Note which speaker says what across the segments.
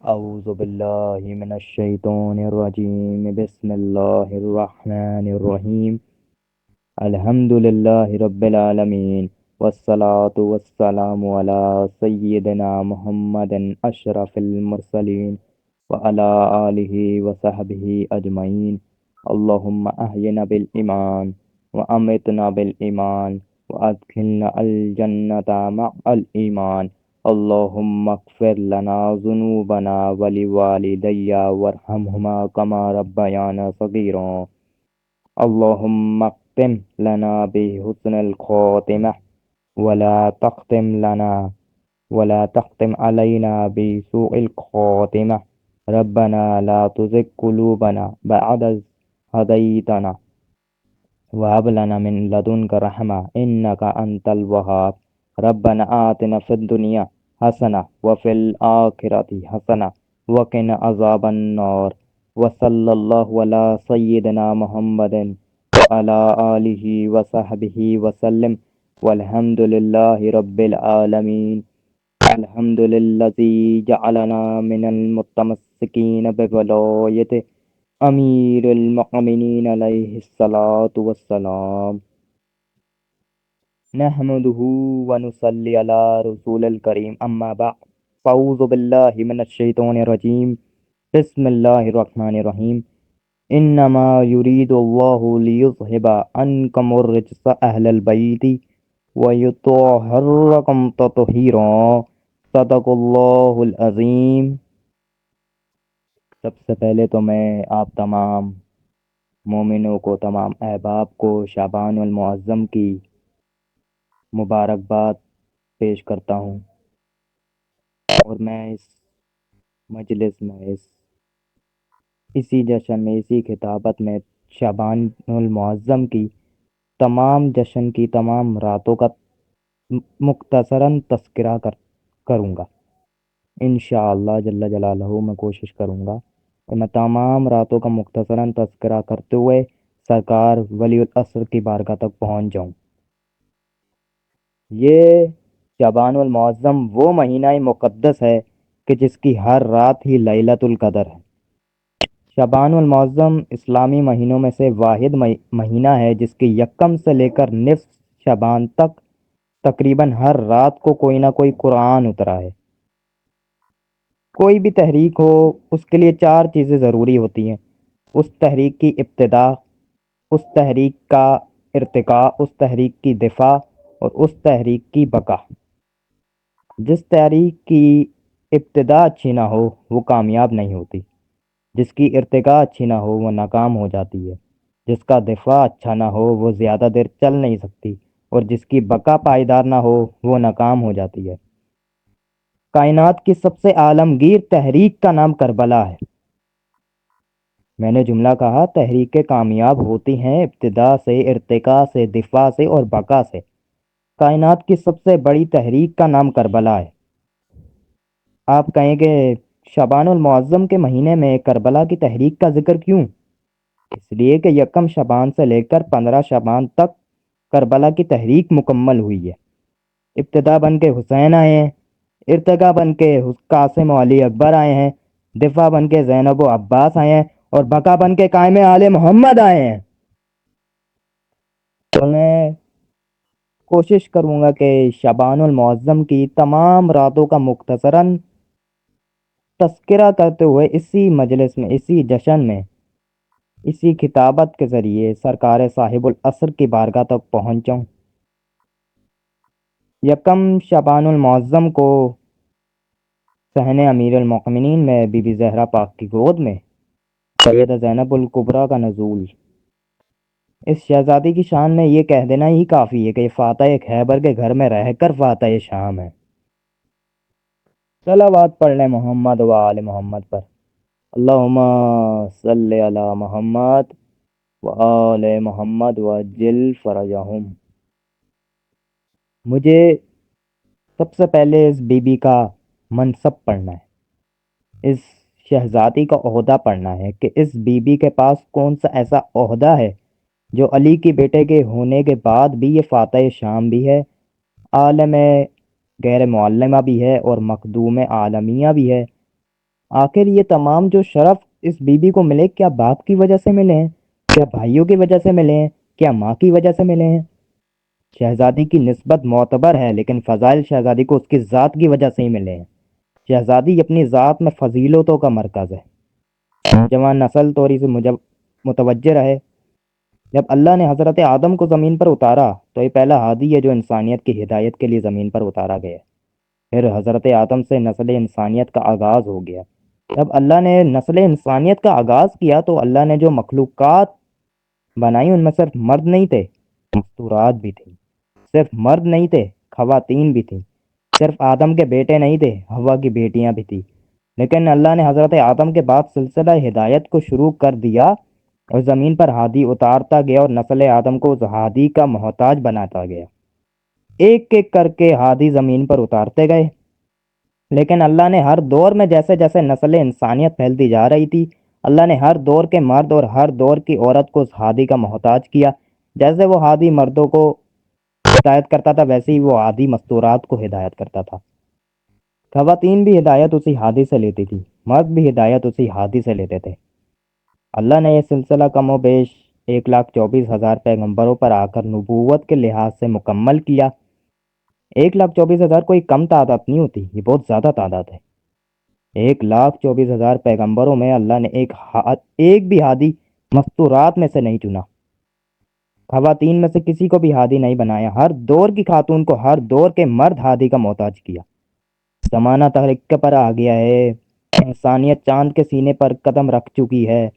Speaker 1: أعوذ بالله من الشيطان الرجيم بسم الله الرحمن الرحيم الحمد لله رب العالمين والصلاة والسلام على سيدنا محمد أشرف المرسلين وعلى آله وصحبه أجمعين اللهم أحينا بالإيمان وأمتنا بالإيمان وأدخلنا الجنة مع الإيمان اللهم اغفر لنا ذنوبنا ولوالدي وارحمهما كما ربيانا صغيرا اللهم اختم لنا بحسن الخاتمة ولا تختم علينا بسوء الخاتمة ربنا لا تزغ قلوبنا بعد إذ هديتنا وهب لنا من لدنك رحمة إنك أنت الوهاب ربنا آتنا في الدنيا حسنة وفي الآخرة حسنة وقنا عذاب النار وصلى الله على سيدنا محمد وعلى آله وصحبه وسلم والحمد لله رب العالمين الحمد للذي جعلنا من المتمسكين بولايته أمير المؤمنين عليه الصلاة والسلام نحمده ونصلي على رسول الكريم أما بعد فأعوذ بالله من الشيطان الرجيم بسم الله الرحمن الرحيم إنما يريد الله ليذهب عنكم الرجس أهل البيت ويطهركم تطهيرا صدق الله العظيم سب سے پہلے تو میں آپ تمام مومنوں کو تمام احباب کو شعبان المعظم کی مبارکباد پیش کرتا ہوں اور میں اس مجلس میں اسی جشن میں اسی خطابت میں شعبان المعظم کی تمام جشن کی تمام راتوں کا مختصراً تذکرہ کروں گا انشاءاللہ جل جلالہ میں کوشش کروں گا کہ میں تمام راتوں کا مختصراً تذکرہ کرتے ہوئے سرکار ولی العصر کی بارگاہ تک پہنچ جاؤں یہ شعبان المعظم وہ مہینہ مقدس ہے کہ جس کی ہر رات ہی لیلۃ القدر ہے شعبان المعظم اسلامی مہینوں میں سے واحد مہینہ ہے جس کی یکم سے لے کر نصف شعبان تک تقریباً ہر رات کو کوئی نہ کوئی قرآن اترا ہے کوئی بھی تحریک ہو اس کے لیے 4 چیزیں ضروری ہوتی ہیں اس تحریک کی ابتدا اس تحریک کا ارتقاء اس تحریک کی دفاع اور اس تحریک کی بقا جس تحریک کی ابتدا اچھی نہ ہو وہ کامیاب نہیں ہوتی جس کی ارتقاء اچھی نہ ہو وہ ناکام ہو جاتی ہے جس کا دفاع اچھا نہ ہو وہ زیادہ دیر چل نہیں سکتی اور جس کی بقا پائیدار نہ ہو وہ ناکام ہو جاتی ہے کائنات کی سب سے عالمگیر تحریک کا نام کربلا ہے میں نے جملہ کہا تحریکیں کامیاب ہوتی ہیں ابتدا سے ارتقاء سے دفاع سے اور بقا سے کائنات کی سب سے بڑی تحریک کا نام کربلا ہے آپ کہیں گے شعبان المعظم کے مہینے میں کربلا کی تحریک کا ذکر کیوں اس لیے کہ یکم شعبان سے لے کر 15 شعبان تک کربلا کی تحریک مکمل ہوئی ہے ابتدا بن کے حسین آئے ہیں ارتقاء بن کے قاسم و علی اکبر آئے ہیں دفاع بن کے زینب و عباس آئے ہیں اور بقا بن کے قائم آل محمد آئے ہیں تو میں کوشش کروں گا کہ شعبان المعظم کی تمام راتوں کا مختصراً تذکرہ کرتے ہوئے اسی مجلس میں اسی جشن میں اسی خطابت کے ذریعے سرکار صاحب العصر کی بارگاہ تک پہنچاؤں یکم شعبان المعظم کو صحن امیر المؤمنین میں بی بی زہرا پاک کی گود میں سیدہ زینب الکبریٰ کا نزول اس شہزادی کی شان میں یہ کہہ دینا ہی کافی ہے کہ یہ فاتح خیبر کے گھر میں رہ کر فاتح شام ہے صلوات پڑھ لیں محمد و آل محمد پر اللہم صلی علی محمد و آل محمد وعجل فرجہم مجھے سب سے پہلے اس بی بی کا منصب پڑھنا ہے اس شہزادی کا عہدہ پڑھنا ہے کہ اس بی بی کے پاس کون سا ایسا عہدہ ہے جو علی کی بیٹے کے ہونے کے بعد بھی یہ فاتح شام بھی ہے عالم غیر معلمہ بھی ہے اور مخدوم عالمیہ بھی ہے آخر یہ تمام جو شرف اس بیوی کو ملے، کیا باپ کی وجہ سے ملے ہیں؟ کیا بھائیوں کی وجہ سے ملے ہیں؟ کیا ماں کی وجہ سے ملے ہیں؟ شہزادی کی نسبت معتبر ہے، لیکن فضائل شہزادی کو اس کی ذات کی وجہ سے ہی ملے ہیں۔ شہزادی اپنی ذات میں فضیلتوں کا مرکز ہے۔ نوجوان نسل توری سے متوجہ رہے، جب اللہ نے حضرت آدم کو زمین پر اتارا تو یہ پہلا ہادی ہے جو انسانیت کی ہدایت کے لیے زمین پر اتارا گیا۔ پھر حضرت آدم سے نسل انسانیت کا آغاز ہو گیا۔ جب اللہ نے نسل انسانیت کا آغاز کیا تو اللہ نے جو مخلوقات بنائی ان میں صرف مرد نہیں تھے، مستورات بھی تھیں۔ صرف مرد نہیں تھے، خواتین بھی تھیں۔ صرف آدم کے بیٹے نہیں تھے، ہوا کی بیٹیاں بھی تھیں۔ لیکن اللہ نے حضرت آدم کے بعد سلسلہ ہدایت کو شروع کر دیا اور زمین پر ہادی اتارتا گیا اور نسل آدم کو اس ہادی کا محتاج بناتا گیا۔ ایک ایک کر کے ہادی زمین پر اتارتے گئے، لیکن اللہ نے ہر دور میں جیسے جیسے نسل انسانیت پھیلتی جا رہی تھی، اللہ نے ہر دور کے مرد اور ہر دور کی عورت کو اس ہادی کا محتاج کیا۔ جیسے وہ ہادی مردوں کو ہدایت کرتا تھا، ویسے ہی وہ ہادی مستورات کو ہدایت کرتا تھا۔ خواتین بھی ہدایت اسی ہادی سے لیتی تھی، مرد بھی ہدایت اسی ہادی سے لیتے تھے۔ اللہ نے یہ سلسلہ کم و بیش 1,24,000 پیغمبروں پر آ کر نبوت کے لحاظ سے مکمل کیا۔ 1,24,000 کوئی کم تعداد نہیں ہوتی، یہ بہت زیادہ تعداد ہے۔ 1,24,000 پیغمبروں میں اللہ نے ایک بھی ہادی مستورات میں سے نہیں چنا، خواتین میں سے کسی کو بھی ہادی نہیں بنایا۔ ہر دور کی خاتون کو ہر دور کے مرد ہادی کا محتاج کیا۔ زمانہ تحریک پر آ گیا ہے، انسانیت چاند کے سینے پر قدم رکھ چکی ہے،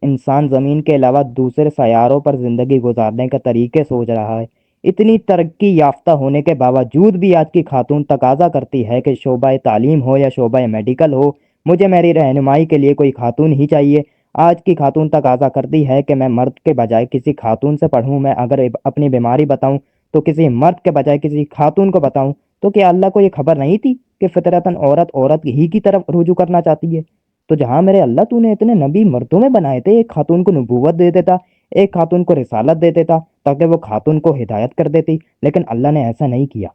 Speaker 1: انسان زمین کے علاوہ دوسرے سیاروں پر زندگی گزارنے کا طریقے سوچ رہا ہے۔ اتنی ترقی یافتہ ہونے کے باوجود بھی آج کی خاتون تقاضا کرتی ہے کہ شعبہ تعلیم ہو یا شعبہ میڈیکل ہو، مجھے میری رہنمائی کے لیے کوئی خاتون ہی چاہیے۔ آج کی خاتون تقاضا کرتی ہے کہ میں مرد کے بجائے کسی خاتون سے پڑھوں، میں اگر اپنی بیماری بتاؤں تو کسی مرد کے بجائے کسی خاتون کو بتاؤں۔ تو کیا اللہ کو یہ خبر نہیں تھی کہ فطرتاً عورت ہی کی طرف رجوع کرنا چاہتی ہے؟ تو جہاں میرے اللہ تو نے اتنے نبی مردوں میں بنائے تھے، ایک خاتون کو نبوت دے دیتا، ایک خاتون کو رسالت دے دیتا تاکہ وہ خاتون کو ہدایت کر دیتی، لیکن اللہ نے ایسا نہیں کیا۔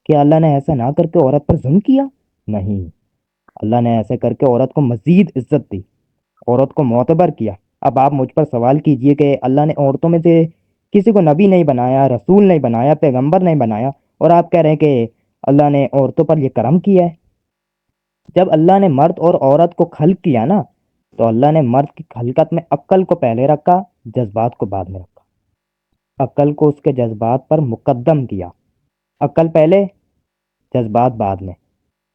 Speaker 1: کہ اللہ نے ایسا نہ کر کے عورت پر ظلم کیا؟ نہیں، اللہ نے ایسے کر کے عورت کو مزید عزت دی، عورت کو معتبر کیا۔ اب آپ مجھ پر سوال کیجئے کہ اللہ نے عورتوں میں سے کسی کو نبی نہیں بنایا، رسول نہیں بنایا، پیغمبر نہیں بنایا، اور آپ کہہ رہے ہیں کہ اللہ نے عورتوں پر یہ کرم کیا ہے۔ جب اللہ نے مرد اور عورت کو خلق کیا نا، تو اللہ نے مرد کی خلقت میں عقل کو پہلے رکھا، جذبات کو بعد میں رکھا۔ عقل کو اس کے جذبات پر مقدم کیا، عقل پہلے جذبات بعد میں۔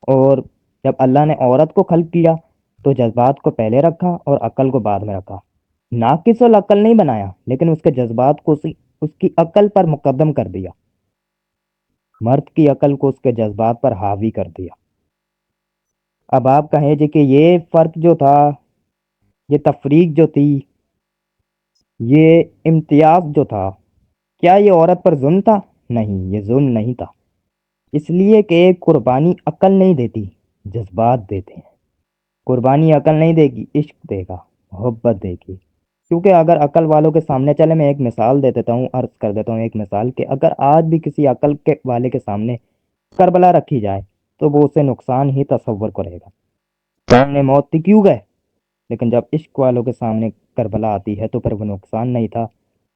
Speaker 1: اور جب اللہ نے عورت کو خلق کیا تو جذبات کو پہلے رکھا اور عقل کو بعد میں رکھا۔ ناقص العقل نہیں بنایا، لیکن اس کے جذبات کو اس کی عقل پر مقدم کر دیا، مرد کی عقل کو اس کے جذبات پر حاوی کر دیا۔ اب آپ کہیں جی کہ یہ فرق جو تھا، یہ تفریق جو تھی، یہ امتیاز جو تھا، کیا یہ عورت پر ظلم تھا؟ نہیں، یہ ظلم نہیں تھا، اس لیے کہ قربانی عقل نہیں دیتی، جذبات دیتے ہیں۔ قربانی عقل نہیں دے گی، عشق دے گا، محبت دے گی۔ کیونکہ اگر عقل والوں کے سامنے، چلے میں ایک مثال دے دیتا ہوں، عرض کر دیتا ہوں ایک مثال، کہ اگر آج بھی کسی عقل کے والے کے سامنے کربلا رکھی جائے تو وہ اسے نقصان ہی تصور کرے گا۔ سامنے موت تھی کیوں گئے، لیکن جب عشق والوں کے سامنے کربلا آتی ہے تو پھر وہ نقصان نہیں تھا،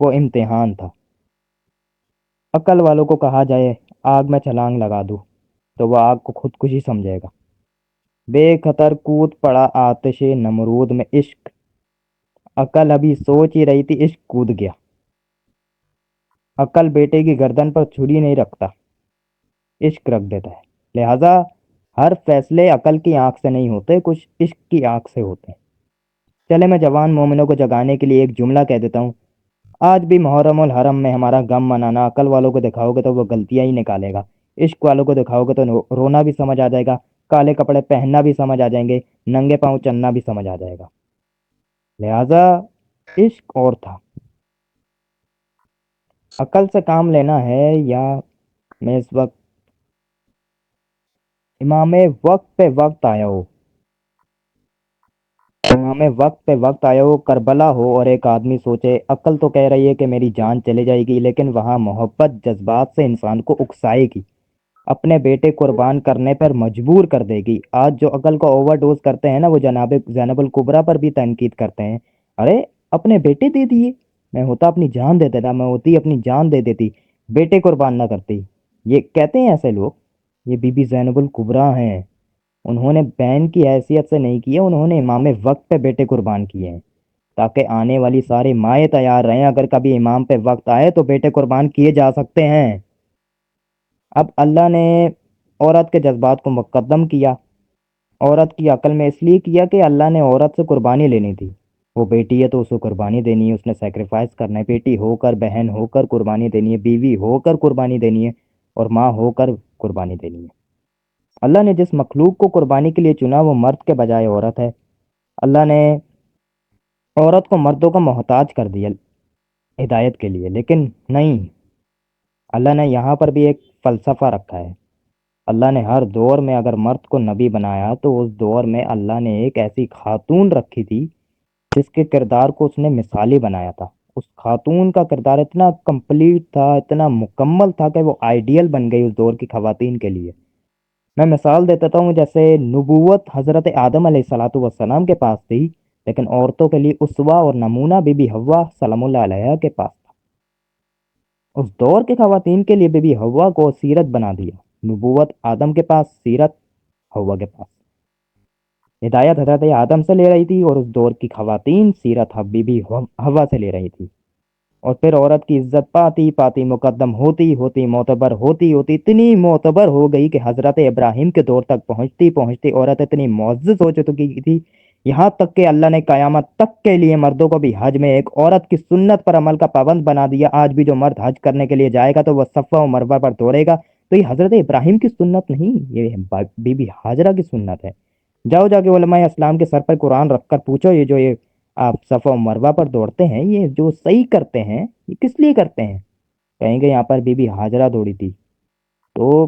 Speaker 1: وہ امتحان تھا۔ عقل والوں کو کہا جائے آگ میں چھلانگ لگا دو تو وہ آگ کو خودکشی سمجھے گا۔ بے خطر کود پڑا آتش نمرود میں عشق، عقل ابھی سوچ ہی رہی تھی، عشق کود گیا۔ عقل بیٹے کی گردن پر چھری نہیں رکھتا، عشق رکھ دیتا ہے۔ لہذا ہر فیصلے عقل کی آنکھ سے نہیں ہوتے، کچھ عشق کی آنکھ سے ہوتے ہیں۔ چلے میں جوان مومنوں کو جگانے کے لیے ایک جملہ کہہ دیتا ہوں۔ آج بھی محرم الحرم میں ہمارا غم منانا عقل والوں کو دکھاؤ گے تو وہ غلطیاں ہی نکالے گا، عشق والوں کو دکھاؤ گے تو رونا بھی سمجھ آ جائے گا، کالے کپڑے پہننا بھی سمجھ آ جائیں گے، ننگے پاؤں چلنا بھی سمجھ آ جائے گا۔ لہذا عشق اور تھا۔ عقل سے کام لینا ہے یا میں اس وقت امام وقت پہ وقت آیا ہو، امام وقت پہ وقت آیا ہو، کربلا ہو، اور ایک آدمی سوچے عقل تو کہہ رہی ہے کہ میری جان چلے جائے گی، لیکن وہاں محبت جذبات سے انسان کو اکسائے گی۔ اپنے بیٹے قربان کرنے پر مجبور کر دے گی۔ آج جو عقل کو اوور ڈوز کرتے ہیں نا، وہ جناب زینب الکبریٰ پر بھی تنقید کرتے ہیں، ارے اپنے بیٹے دے دیے، میں ہوتا اپنی جان دے دیتا، میں ہوتی اپنی جان دے دیتی، بیٹے قربان نہ کرتی۔ یہ کہتے ہیں ایسے لوگ، یہ بی بی زینب الکبریٰ ہیں، انہوں نے بہن کی حیثیت سے نہیں کیا، انہوں نے امام وقت پہ بیٹے قربان کیے ہیں، تاکہ آنے والی ساری مائیں تیار رہیں، اگر کبھی امام پہ وقت آئے تو بیٹے قربان کیے جا سکتے ہیں۔ اب اللہ نے عورت کے جذبات کو مقدم کیا، عورت کی عقل میں اس لیے کیا کہ اللہ نے عورت سے قربانی لینی تھی، وہ بیٹی ہے تو اسے قربانی دینی ہے، اس نے سیکریفائس کرنا ہے، بیٹی ہو کر، بہن ہو کر قربانی دینی ہے، بیوی ہو کر قربانی دینی ہے، اور ماں ہو کر قربانی دینی ہے۔ اللہ نے جس مخلوق کو قربانی کے لیے چنا وہ مرد کے بجائے عورت ہے۔ اللہ نے عورت کو مردوں کا محتاج کر دیا ہدایت کے لیے، لیکن نہیں، اللہ نے یہاں پر بھی ایک فلسفہ رکھا ہے۔ اللہ نے ہر دور میں اگر مرد کو نبی بنایا تو اس دور میں اللہ نے ایک ایسی خاتون رکھی تھی جس کے کردار کو اس نے مثالی بنایا تھا۔ اس خاتون کا کردار اتنا کمپلیٹ تھا، اتنا مکمل تھا کہ وہ آئیڈیل بن گئی اس دور کی خواتین کے لیے۔ میں مثال دیتا ہوں، جیسے نبوت حضرت آدم علیہ الصلاۃ والسلام کے پاس تھی، لیکن عورتوں کے لیے اسوہ اور نمونہ بی بی حوا سلام اللہ علیہ کے پاس تھا۔ اس دور کے خواتین کے لیے بی بی حوا کو سیرت بنا دیا، نبوت آدم کے پاس، سیرت حوا کے پاس۔ ہدایت حضرت آدم سے لے رہی تھی، اور اس دور کی خواتین سیرت بی بی حوا سے لے رہی تھی۔ اور پھر عورت کی عزت پاتی پاتی مقدم ہوتی ہوتی معتبر ہوتی ہوتی اتنی معتبر ہو گئی کہ حضرت ابراہیم کے دور تک پہنچتی پہنچتی عورت اتنی معزز ہو چکی تھی، یہاں تک کہ اللہ نے قیامت تک کے لیے مردوں کو بھی حج میں ایک عورت کی سنت پر عمل کا پابند بنا دیا۔ آج بھی جو مرد حج کرنے کے لیے جائے گا تو وہ صفا و مروہ پر دوڑے گا، تو یہ حضرت ابراہیم کی سنت نہیں، یہ بی بی ہاجرہ کی سنت ہے۔ جاؤ جا کے علماء اسلام کے سر پر قرآن رکھ کر پوچھو، یہ آپ صفا و مروہ پر دوڑتے ہیں، یہ جو صحیح کرتے ہیں یہ کس لیے کرتے ہیں؟ کہیں گے یہاں پر بی بی ہاجرہ دوڑی تھی۔ تو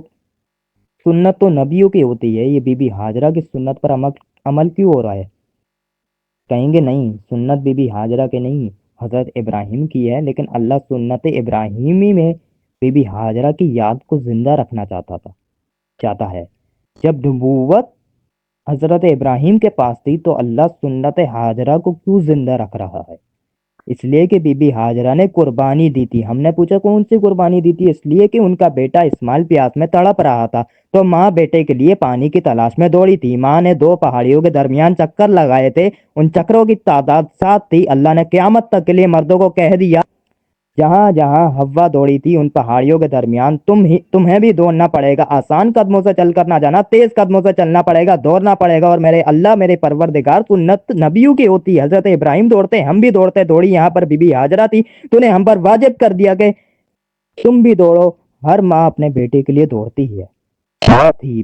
Speaker 1: سنت تو نبیوں کی ہوتی ہے، یہ بی بی ہاجرہ کی سنت پر عمل کیوں ہو رہا ہے؟ کہیں گے نہیں، سنت بی بی ہاجرہ کے نہیں، حضرت ابراہیم کی ہے، لیکن اللہ سنت ابراہیمی میں بی بی ہاجرہ کی یاد کو زندہ رکھنا چاہتا ہے۔ جب نبوت حضرت ابراہیم کے پاس تھی تو اللہ سنت ہاجرہ کو کیوں زندہ رکھ رہا ہے؟ اس لیے کہ بی بی ہاجرہ نے قربانی دی تھی۔ ہم نے پوچھا کون سی قربانی دی تھی؟ اس لیے کہ ان کا بیٹا اسماعیل پیاس میں تڑپ رہا تھا، تو ماں بیٹے کے لیے پانی کی تلاش میں دوڑی تھی۔ ماں نے 2 پہاڑیوں کے درمیان چکر لگائے تھے، ان چکروں کی تعداد 7 تھی۔ اللہ نے قیامت تک کے لیے مردوں کو کہہ دیا، جہاں جہاں حوا دوڑی تھی ان پہاڑیوں کے درمیان تمہیں بھی دوڑنا پڑے گا، آسان قدموں سے چل کر نہ جانا، تیز قدموں سے چلنا پڑے گا، دوڑنا پڑے گا۔ اور میرے اللہ، میرے پروردگار، سنت نبیوں کی ہوتی ہے، حضرت ابراہیم دوڑتے، ہم بھی دوڑتے، دوڑی یہاں پر بی بی ہاجرہ تھی، تو نے ہم پر واجب کر دیا کہ تم بھی دوڑو۔ ہر ماں اپنے بیٹے کے لیے دوڑتی ہے، ماں تھی،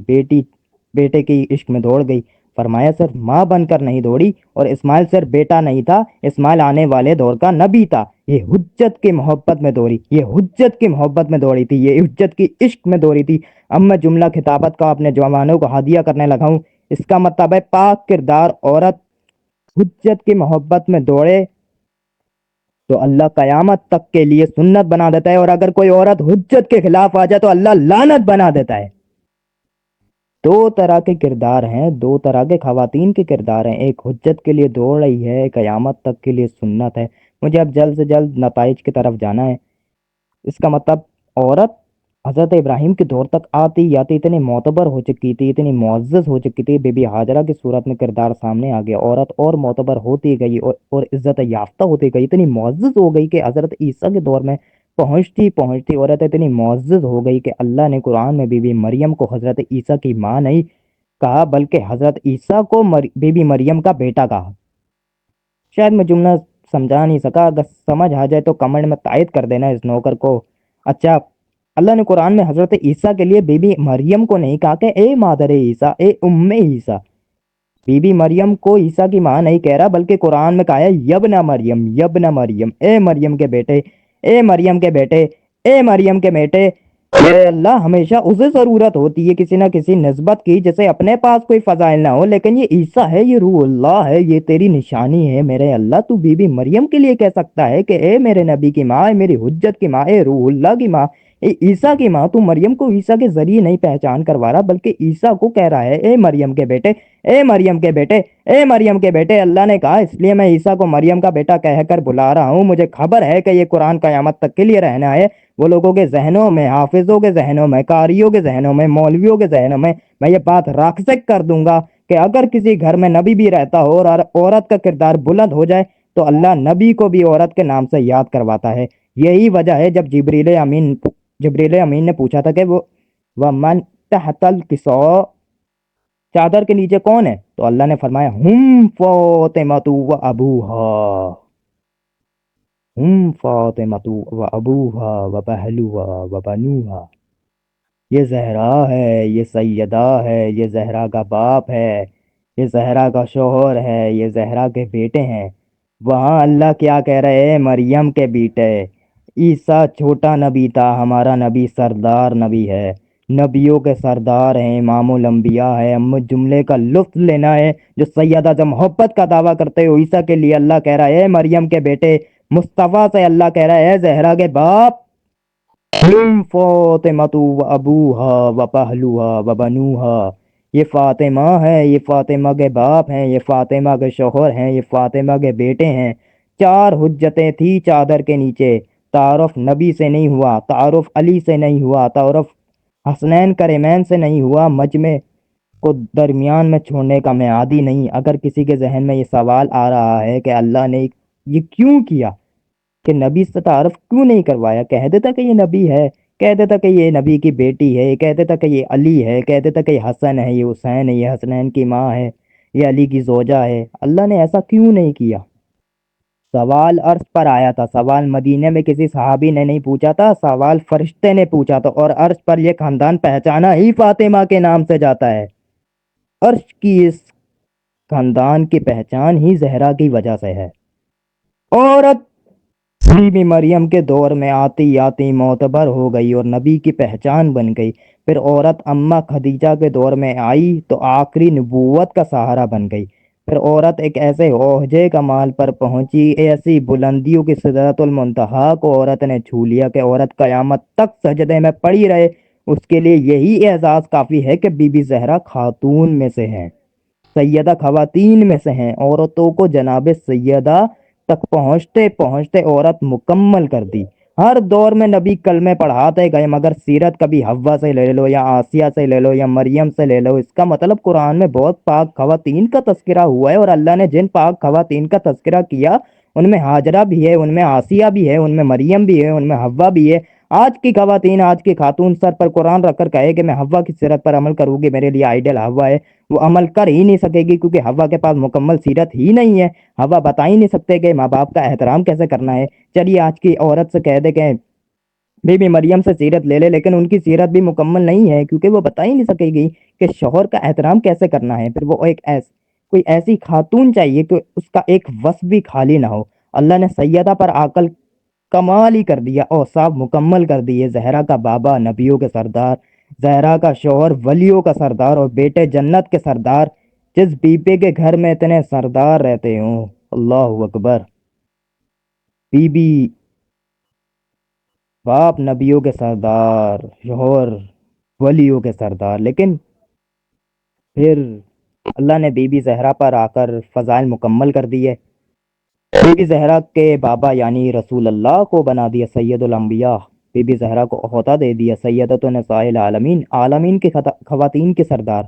Speaker 1: بیٹے کی عشق میں دوڑ گئی، فرمایا صرف ماں بن کر نہیں دوڑی، اور اسماعیل صرف بیٹا نہیں تھا، اسماعیل آنے والے دور کا نبی تھا۔ یہ حجت کی محبت میں دوڑی، یہ حجت کی محبت میں دوڑی تھی، یہ حجت کی عشق میں دوڑی تھی۔ اب میں جملہ خطابت کا اپنے جوانوں کو ہدیہ کرنے لگا ہوں، اس کا مطلب ہے پاک کردار عورت حجت کی محبت میں دوڑے تو اللہ قیامت تک کے لیے سنت بنا دیتا ہے، اور اگر کوئی عورت حجت کے خلاف آ جائے تو اللہ لعنت بنا دیتا ہے۔ 2 طرح کے کردار ہیں، 2 طرح کے خواتین کے کردار ہیں، ایک حجت کے لیے دوڑ رہی ہے، قیامت تک کے لیے سنت ہے۔ مجھے اب جلد سے جلد نتائج کی طرف جانا ہے۔ اس کا مطلب عورت حضرت ابراہیم کے دور تک آتی اتنی معتبر ہو چکی تھی، اتنی معزز ہو چکی تھی، بی بی ہاجرہ کی صورت میں کردار سامنے آ گیا، عورت اور معتبر ہوتی گئی اور عزت یافتہ ہوتی گئی، اتنی معزز ہو گئی کہ حضرت عیسیٰ کے دور میں پہنچتی پہنچتی عورت اتنی معزز ہو گئی کہ اللہ نے قرآن میں بی بی مریم کو حضرت عیسیٰ کی ماں نہیں کہا، بلکہ حضرت عیسیٰ کو بی بی مریم کا بیٹا کہا۔ شاید میں جملہ سمجھا نہیں سکا، اگر سمجھ آ جائے تو کمنٹ میں تائید کر دینا اس نوکر کو۔ اچھا، اللہ نے قرآن میں حضرت عیسیٰ کے لیے بی بی مریم کو نہیں کہا کہ اے مادر عیسیٰ، اے ام عیسیٰ، بی بی مریم کو عیسیٰ کی ماں نہیں کہہ رہا، بلکہ قرآن میں کہا ہے یبن مریم، یبن مریم، اے مریم کے بیٹے، اے مریم کے بیٹے، اے مریم کے بیٹے۔ میرے اللہ، ہمیشہ اسے ضرورت ہوتی ہے کسی نہ کسی نسبت کی جسے اپنے پاس کوئی فضائل نہ ہو، لیکن یہ عیسیٰ ہے، یہ روح اللہ ہے، یہ تیری نشانی ہے میرے اللہ۔ تو بی بی مریم کے لیے کہہ سکتا ہے کہ اے میرے نبی کی ماں، اے میری حجت کی ماں، اے روح اللہ کی ماں، عیسیٰ کی ماں، تو مریم کو عیسیٰ کے ذریعے نہیں پہچان کروا رہا، بلکہ عیسیٰ کو کہہ رہا ہے اے مریم کے بیٹے، اے مریم کے بیٹے، اے مریم کے بیٹے۔ اللہ نے کہا اس لیے میں عیسیٰ کو مریم کا بیٹا کہہ کر بلا رہا ہوں، مجھے خبر ہے کہ یہ قرآن قیامت تک کے لیے رہنا ہے، وہ لوگوں کے ذہنوں میں، حافظوں کے ذہنوں میں، قاریوں کے ذہنوں میں، مولویوں کے ذہنوں میں یہ بات راسخ کر دوں گا کہ اگر کسی گھر میں نبی بھی رہتا ہو اور عورت کا کردار بلند ہو جائے تو اللہ نبی کو بھی عورت کے نام سے یاد کرواتا ہے۔ یہی وجہ ہے جب جبریل امین نے پوچھا تھا کہ وَمَن تحت القصاء، چادر کے نیچے کون ہے، تو اللہ نے فرمایا ہم فاطمۃ و ابوہا، ہم فاطمۃ و ابوہا و پہلوہا و بنوہا، یہ زہرا ہے، یہ سیدہ ہے، یہ زہرا کا باپ ہے، یہ زہرا کا شوہر ہے، یہ زہرا کے بیٹے ہیں۔ وہاں اللہ کیا کہہ رہے ہیں؟ مریم کے بیٹے۔ عیسیٰ چھوٹا نبی تھا، ہمارا نبی سردار نبی ہے، نبیوں کے سردار ہیں، امام الانبیاء ہے۔ ہم جملے کا لطف لینا ہے جو سیدہ جب محبت کا دعویٰ کرتے ہو عیسیٰ کے لیے اللہ کہہ رہا ہے مریم کے بیٹے، مصطفیٰ سے اللہ کہہ رہا ہے زہرا کے باپ، فاطمۃ و ابوہا و پہلوہا و بنوہا، یہ فاطمہ ہے، یہ فاطمہ کے باپ ہیں، یہ فاطمہ کے شوہر ہیں، یہ فاطمہ کے بیٹے ہیں۔ چار حجتیں تھی چادر کے نیچے، تعارف نبی سے نہیں ہوا، تعارف علی سے نہیں ہوا، تعارف حسنین کریمین سے نہیں ہوا، مجمع کو درمیان میں چھوڑنے کا میں عادی نہیں۔ اگر کسی کے ذہن میں یہ سوال آ رہا ہے کہ اللہ نے یہ کیوں کیا، کہ نبی سے تعارف کیوں نہیں کروایا، کہہ دیتا کہ یہ نبی ہے، کہہ دیتا کہ یہ نبی کی بیٹی ہے، کہہ دیتا کہ یہ علی ہے، کہہ دیتا کہ یہ حسن ہے، یہ حسین ہے، یہ حسنین کی ماں ہے، یہ علی کی زوجہ ہے۔ اللہ نے ایسا کیوں نہیں کیا؟ سوال عرش پر آیا تھا، سوال مدینے میں کسی صحابی نے نہیں پوچھا تھا، سوال فرشتے نے پوچھا تھا، اور عرش پر یہ خاندان پہچانا ہی فاطمہ کے نام سے جاتا ہے۔ عرش کی اس خاندان کی پہچان ہی زہرا کی وجہ سے ہے۔ عورت بی بی مریم کے دور میں آتی آتی معتبر ہو گئی اور نبی کی پہچان بن گئی۔ پھر عورت اماں خدیجہ کے دور میں آئی تو آخری نبوت کا سہارا بن گئی۔ پھر عورت ایک ایسے اوہجے کمال پر پہنچی، ایسی بلندیوں کی سدرۃ المنتہا کو عورت نے چھو لیا کہ عورت قیامت تک سجدے میں پڑی رہے۔ اس کے لیے یہی اعزاز کافی ہے کہ بی بی زہرا خاتون میں سے ہیں، سیدہ خواتین میں سے ہیں۔ عورتوں کو جناب سیدہ تک پہنچتے پہنچتے عورت مکمل کر دی۔ ہر دور میں نبی کلمے پڑھاتے گئے، مگر سیرت کبھی حوا سے لے لو یا آسیہ سے لے لو یا مریم سے لے لو، اس کا مطلب قرآن میں بہت پاک خواتین کا تذکرہ ہوا ہے، اور اللہ نے جن پاک خواتین کا تذکرہ کیا ان میں ہاجرہ بھی ہے، ان میں آسیہ بھی ہے، ان میں مریم بھی ہے، ان میں حوا بھی ہے۔ آج کی خواتین، آج کی خاتون سر پر قرآن رکھ کر کہے کہ میں حوا کی سیرت پر عمل کروں گی، میرے لیے آئیڈل حوا ہے، وہ عمل کر ہی نہیں سکے گی، کیونکہ حوا کے پاس مکمل سیرت ہی نہیں ہے۔ حوا بتا ہی نہیں سکتے کہ ماں باپ کا احترام کیسے کرنا ہے۔ چلیے آج کی عورت سے کہہ دے کہ بی بی مریم سے سیرت لے لے، لیکن ان کی سیرت بھی مکمل نہیں ہے، کیونکہ وہ بتا ہی نہیں سکے گی کہ شوہر کا احترام کیسے کرنا ہے۔ پھر وہ کوئی ایسی خاتون چاہیے کہ اس کا ایک وصف بھی خالی نہ ہو۔ اللہ نے سیدہ پر عقل کمال ہی کر دیا، اوصاف مکمل کر دیے۔ زہرا کا بابا نبیوں کے سردار، زہرا کا شوہر ولیوں کا سردار، اور بیٹے جنت کے سردار۔ جس بیبے کے گھر میں اتنے سردار رہتے ہوں، اللہ اکبر، بی بی باپ نبیوں کے سردار، شوہر ولیوں کے سردار، لیکن پھر اللہ نے بی بی زہرا پر آ کر فضائل مکمل کر دیے۔ بی بی زہرا کے بابا یعنی رسول اللہ کو بنا دیا سید الانبیاء، بی بی زہرا کو عہدہ دے دیا سیدۃ نساء العالمین، عالمین کی خواتین کے سردار،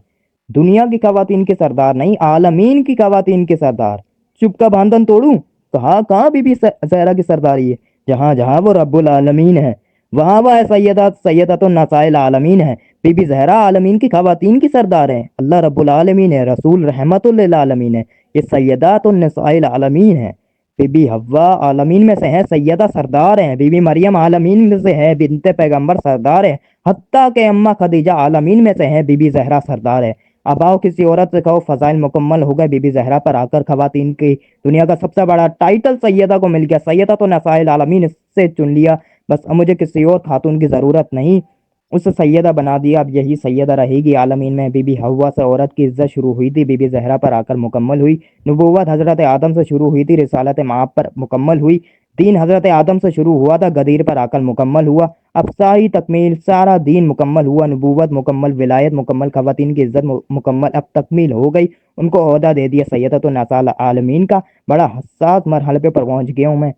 Speaker 1: دنیا کی خواتین کے سردار نہیں، عالمین کی خواتین کے سردار۔ چپ کا باندھن توڑوں؟ کہاں کہاں بی بی زہرا کی سرداری ہے؟ جہاں جہاں وہ رب العالمین ہے وہاں وہ سیدۃ النساء العالمین ہے۔ بی بی زہرا عالمین کی خواتین کی سردار ہیں، اللہ رب العالمین ہے، رسول رحمت للعالمین ہے، یہ سیدات النساء العالمین ہے۔ بی بی حوا عالمین میں سے ہے، سیدہ سردار ہیں۔ بی بی مریم عالمین میں سے ہے، بنت پیغمبر سردار ہے، حتیٰ کہ اماں خدیجہ عالمین میں سے ہے، بی بی زہرا سردار ہے۔ اب آؤ کسی عورت سے کہو فضائل مکمل ہو گئے، بی بی زہرا پر آ کر خواتین کی دنیا کا سب سے بڑا ٹائٹل سیدہ کو مل گیا، سیدہ تو نساء العالمین اس سے چن لیا، بس اب مجھے کسی اور خاتون کی ضرورت نہیں، اسے سیدہ بنا دیا، اب یہی سیدہ رہے گی عالمین میں۔ بی بی حوا سے عورت کی عزت شروع ہوئی تھی، بی بی زہرا پر آ کر مکمل ہوئی۔ نبوت حضرت آدم سے شروع ہوئی تھی، رسالت مآب پر مکمل ہوئی۔ دین حضرت آدم سے شروع ہوا تھا، غدیر پر آ کر مکمل ہوا، اب ساری تکمیل، سارا دین مکمل ہوا، نبوت مکمل، ولایت مکمل، خواتین کی عزت مکمل، اب تکمیل ہو گئی، ان کو عہدہ دے دیا سیدۃ النساء عالمین کا۔ بڑا حساس مرحلے پر پہنچ گیا ہوں میں،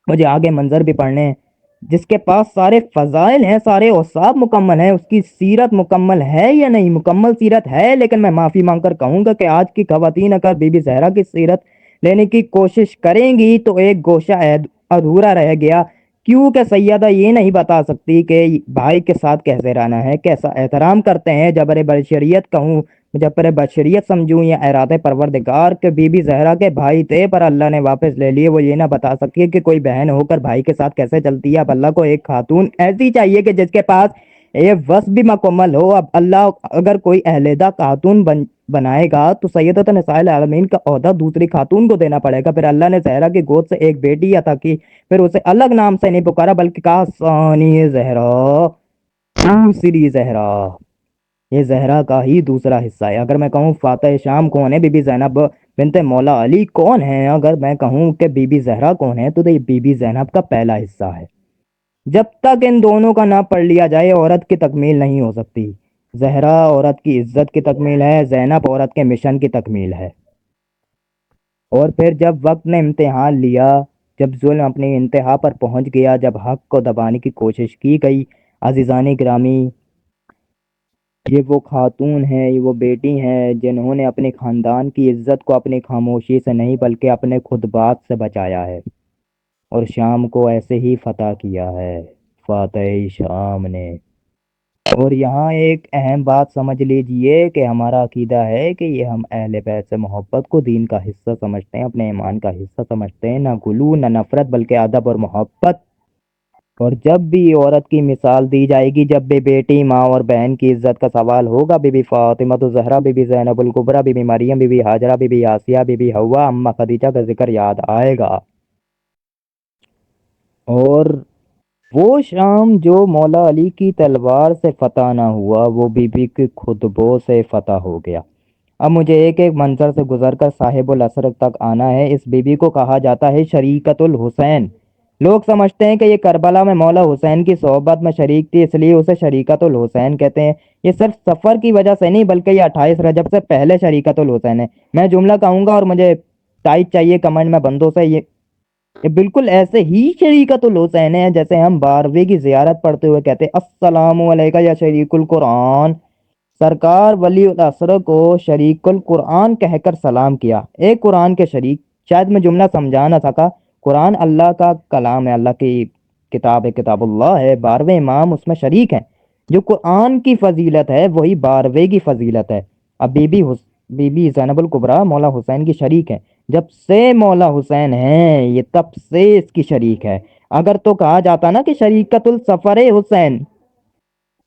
Speaker 1: مجھے آگے منظر بھی پڑھنے ہیں۔ جس کے پاس سارے فضائل ہیں، سارے اوصاف مکمل ہیں، اس کی سیرت مکمل ہے یا نہیں؟ مکمل سیرت ہے، لیکن میں معافی مانگ کر کہوں گا کہ آج کی خواتین اگر بی بی زہرا کی سیرت لینے کی کوشش کریں گی تو ایک گوشہ ادھورا رہ گیا، کیونکہ سیدہ یہ نہیں بتا سکتی کہ بھائی کے ساتھ کیسے رہنا ہے، کیسا احترام کرتے ہیں، جبر بشریت کہوں، جبر بشریت سمجھوں یا ارادہ پروردگار کے بی بی زہرا کے بھائی تھے پر اللہ نے واپس لے لیے، وہ یہ نہ بتا سکتی ہے کہ کوئی بہن ہو کر بھائی کے ساتھ کیسے چلتی ہے۔ اب اللہ کو ایک خاتون ایسی چاہیے کہ جس کے پاس یہ وصف بھی مکمل ہو۔ اب اللہ اگر کوئی اہلیدہ خاتون بنائے گا تو سیدۃ النساء العالمین کا عہدہ دوسری خاتون کو دینا پڑے گا۔ پھر اللہ نے زہرا کی گود سے ایک بیٹی عطا کی، پھر اسے الگ نام سے نہیں پکارا بلکہ کہا ثانی زہرا، دوسری زہرا۔ یہ زہرا کا ہی دوسرا حصہ ہے۔ اگر میں کہوں فاتح شام کون ہے، بی بی زینب بنت مولا علی کون ہے، اگر میں کہوں کہ بی بی زہرا کون ہے، تو یہ بی بی زینب کا پہلا حصہ ہے۔ جب تک ان دونوں کا نہ پڑھ لیا جائے عورت کی تکمیل نہیں ہو سکتی۔ زہرا عورت کی عزت کی تکمیل ہے، زینب عورت کے مشن کی تکمیل ہے۔ اور پھر جب وقت نے امتحان لیا، جب ظلم اپنی انتہا پر پہنچ گیا، جب حق کو دبانے کی کوشش کی گئی، عزیزان گرامی، یہ وہ خاتون ہیں، یہ وہ بیٹی ہیں جنہوں نے اپنے خاندان کی عزت کو اپنی خاموشی سے نہیں بلکہ اپنے خطبات سے بچایا ہے، اور شام کو ایسے ہی فتح کیا ہے، فاتح شام نے۔ اور یہاں ایک اہم بات سمجھ لیجئے کہ ہمارا عقیدہ ہے کہ یہ ہم اہل بیت سے محبت کو دین کا حصہ سمجھتے ہیں، اپنے ایمان کا حصہ سمجھتے ہیں، نہ غلو نہ نفرت بلکہ ادب اور محبت۔ اور جب بھی عورت کی مثال دی جائے گی، جب بھی بیٹی، ماں اور بہن کی عزت کا سوال ہوگا، بی بی فاطمہ الزہرا، بی بی زینب الکبریٰ، بی بی مریم، بی بی ہاجرہ، بی بی آسیہ، بی بی حوا، اماں خدیجہ کا ذکر یاد آئے گا۔ اور وہ شام جو مولا علی کی تلوار سے فتح نہ ہوا، وہ بی بی کے خطبوں سے فتح ہو گیا۔ اب مجھے ایک ایک منظر سے گزر کر صاحب الاسر تک آنا ہے۔ اس بی بی کو کہا جاتا ہے شریکت الحسین۔ لوگ سمجھتے ہیں کہ یہ کربلا میں مولا حسین کی صحبت میں شریک تھی، اس لیے اسے شریکت الحسین کہتے ہیں۔ یہ صرف سفر کی وجہ سے نہیں بلکہ یہ 28 رجب سے پہلے شریکت الحسین ہے۔ میں جملہ کہوں گا اور مجھے تائید چاہیے کمنٹ میں بندوں سے، یہ بالکل ایسے ہی شریکت الحسین ہے جیسے ہم 12ویں کی زیارت پڑھتے ہوئے کہتے ہیں السلام علیکہ یا شریک القرآن۔ سرکار ولی الاسر کو شریک القرآن کہہ کر سلام کیا، ایک قرآن کے شریک۔ شاید میں جملہ سمجھا نہ سکا، قرآن اللہ کا کلام ہے، اللہ کی کتاب ہے، کتاب اللہ ہے، 12ویں امام اس میں شریک ہیں۔ جو قرآن کی فضیلت ہے وہی 12ویں کی فضیلت ہے۔ اب بی بی زینب الکبریٰ مولا حسین کی شریک ہے، جب سے مولا حسین ہیں یہ تب سے اس کی شریک ہے۔ اگر تو کہا جاتا نا کہ شریکت السفر حسین،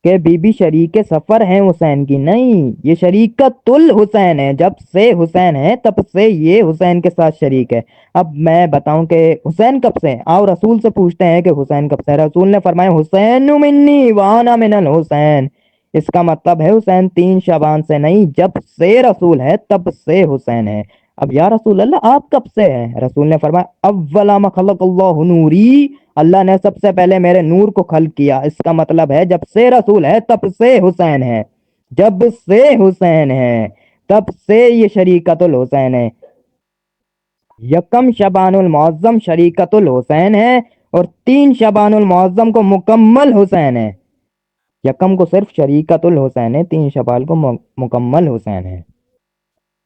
Speaker 1: کہ بی بی شریک سفر ہیں حسین کی، نہیں، یہ شریکت الحسین ہے، جب سے حسین ہے تب سے یہ حسین کے ساتھ شریک ہے۔ اب میں بتاؤں کہ حسین کب سے، آؤ رسول سے پوچھتے ہیں کہ حسین کب سے۔ رسول نے فرمایا حسین منی وانا من الحسین، اس کا مطلب ہے حسین 3 شعبان سے نہیں، جب سے رسول ہے تب سے حسین ہے۔ اب یا رسول اللہ آپ کب سے ہیں؟ رسول نے فرمایا اول ما خلق اللہ نوری، اللہ نے سب سے پہلے میرے نور کو خلق کیا۔ اس کا مطلب ہے جب سے رسول ہے تب سے حسین ہے، جب سے حسین ہے تب سے یہ شریکت الحسین ہے۔ یکم شبان المعظم شریکت الحسین ہے، اور 3 شبان المعظم کو مکمل حسین ہے۔ یکم کو صرف شریکت الحسین ہے، 3 شبان کو مکمل حسین ہے۔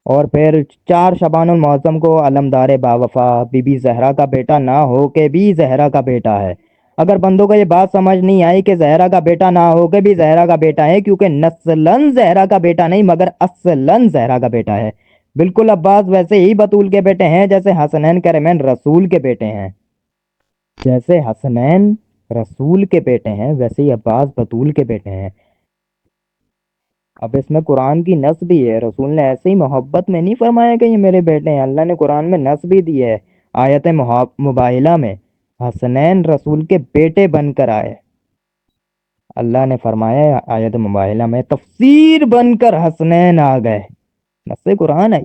Speaker 1: اور پھر 4 شبان المعظم کو علمدار باوفا بی بی زہرا کا بیٹا نہ ہو کے بھی زہرا کا بیٹا ہے۔ اگر بندوں کو یہ بات سمجھ نہیں آئی کہ زہرا کا بیٹا نہ ہو کے بھی زہرا کا بیٹا ہے، کیونکہ نسلاً زہرا کا بیٹا نہیں مگر اصلاً زہرا کا بیٹا ہے۔ بالکل عباس ویسے ہی بطول کے بیٹے ہیں جیسے حسنین کرمین رسول کے بیٹے ہیں، جیسے حسنین رسول کے بیٹے ہیں ویسے ہی عباس بطول کے بیٹے ہیں۔ اب اس میں قرآن کی نص بھی ہے، رسول نے ایسے ہی محبت میں نہیں فرمایا کہ یہ میرے بیٹے ہیں، اللہ نے قرآن میں نص بھی دی ہے۔ آیت مباہلہ میں حسنین رسول کے بیٹے بن کر آئے، اللہ نے فرمایا آیت مباہلہ میں تفسیر بن کر حسنین آ گئے، نص قرآن ہے۔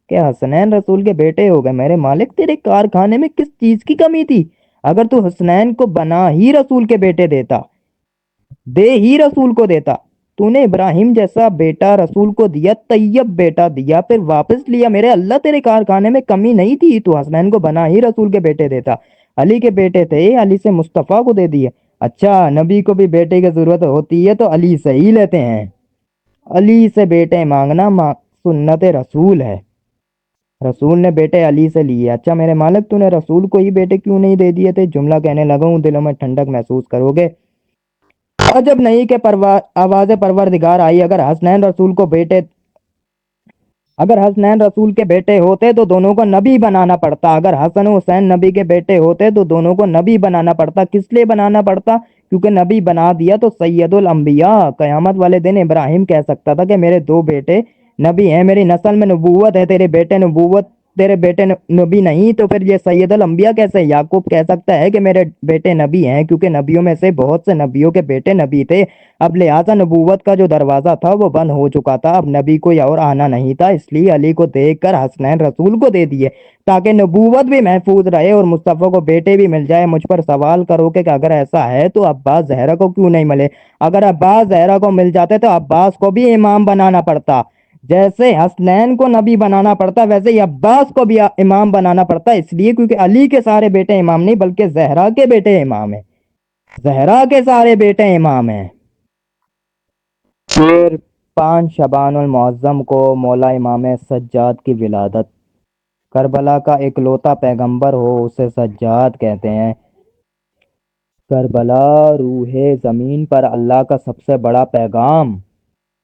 Speaker 1: کہ حسنین رسول کے بیٹے ہو گئے۔ میرے مالک تیرے کارخانے میں کس چیز کی کمی تھی؟ اگر تو حسنین کو بنا ہی رسول کے بیٹے دیتا، دے ہی رسول کو دیتا، تو نے ابراہیم جیسا بیٹا رسول کو دیا، طیب بیٹا دیا، پھر واپس لیا۔ میرے اللہ تیرے کارخانے میں کمی نہیں تھی، تو حسنین کو بنا ہی رسول کے بیٹے دیتا۔ علی کے بیٹے تھے، علی سے مصطفیٰ کو دے دیے۔ اچھا، نبی کو بھی بیٹے کی ضرورت ہوتی ہے تو علی سے ہی لیتے ہیں۔ علی سے بیٹے مانگنا سنت رسول ہے، رسول نے بیٹے علی سے لیے۔ اچھا میرے مالک، تو نے رسول کو ہی بیٹے کیوں نہیں دے دیے تھے؟ جملہ کہنے لگا ہوں، دلوں میں ٹھنڈک محسوس کرو گے۔ عجب نہیں کہ آواز پروردگار آئی، اگر حسنین رسول کے بیٹے ہوتے تو دونوں کو نبی بنانا پڑتا، اگر حسن و حسین نبی کے بیٹے ہوتے تو دونوں کو نبی بنانا پڑتا۔ کس لیے بنانا پڑتا؟ کیونکہ نبی بنا دیا تو سید الانبیاء، قیامت والے دن ابراہیم کہہ سکتا تھا کہ میرے دو بیٹے نبی ہیں، میری نسل میں نبوت ہے، تیرے بیٹے نبی نہیں، تو پھر یہ سید الانبیاء کیسے؟ یعقوب کہہ سکتا ہے کہ میرے بیٹے نبی ہیں کیونکہ نبیوں میں سے بہت سے نبیوں کے بیٹے نبی تھے، اب لہٰذا نبوت کا جو دروازہ تھا وہ بند ہو چکا تھا، اب نبی کوئی اور آنا نہیں تھا، اس لیے علی کو دیکھ کر حسنین رسول کو دے دیے تاکہ نبوت بھی محفوظ رہے اور مصطفیٰ کو بیٹے بھی مل جائے۔ مجھ پر سوال کرو کہ اگر ایسا ہے تو عباس زہرا کو کیوں نہیں ملے؟ اگر عباس زہرا کو مل جاتے تو عباس کو بھی امام بنانا پڑتا، جیسے حسنین کو نبی بنانا پڑتا ویسے ہی عباس کو بھی امام بنانا پڑتا، اس لیے کیونکہ علی کے سارے بیٹے امام نہیں بلکہ زہرا کے بیٹے امام ہیں، زہرا کے سارے بیٹے امام ہیں۔ پھر 5 شعبان المعظم کو مولا امام سجاد کی ولادت۔ کربلا کا اکلوتا پیغمبر ہو اسے سجاد کہتے ہیں۔ کربلا روح زمین پر اللہ کا سب سے بڑا پیغام،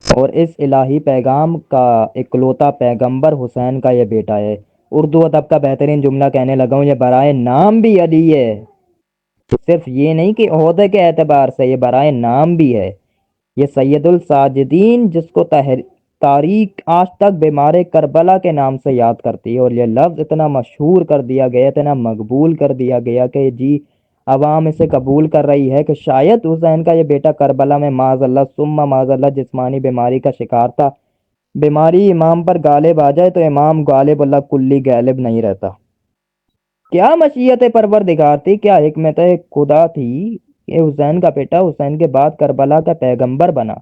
Speaker 1: اور اس الہی پیغام کا اکلوتا پیغمبر حسین کا یہ بیٹا ہے۔ اردو ادب کا بہترین جملہ کہنے لگا ہوں، یہ برائے نام بھی علی ہے، صرف یہ نہیں کہ عہدے کے اعتبار سے، یہ برائے نام بھی ہے۔ یہ سید الساجدین، جس کو تاریخ آج تک بیمار کربلا کے نام سے یاد کرتی ہے، اور یہ لفظ اتنا مشہور کر دیا گیا، اتنا مقبول کر دیا گیا کہ جی عوام اسے قبول کر رہی ہے کہ شاید حسین کا یہ بیٹا کربلا میں معاذ اللہ ثم معاذ اللہ جسمانی بیماری کا شکار تھا۔ بیماری امام پر غالب آ جائے تو امام غالب اللہ کلی غالب نہیں رہتا۔ کیا مشیت پروردگار تھی، کیا حکمت خدا تھی کہ حسین کا بیٹا حسین کے بعد کربلا کا پیغمبر بنا۔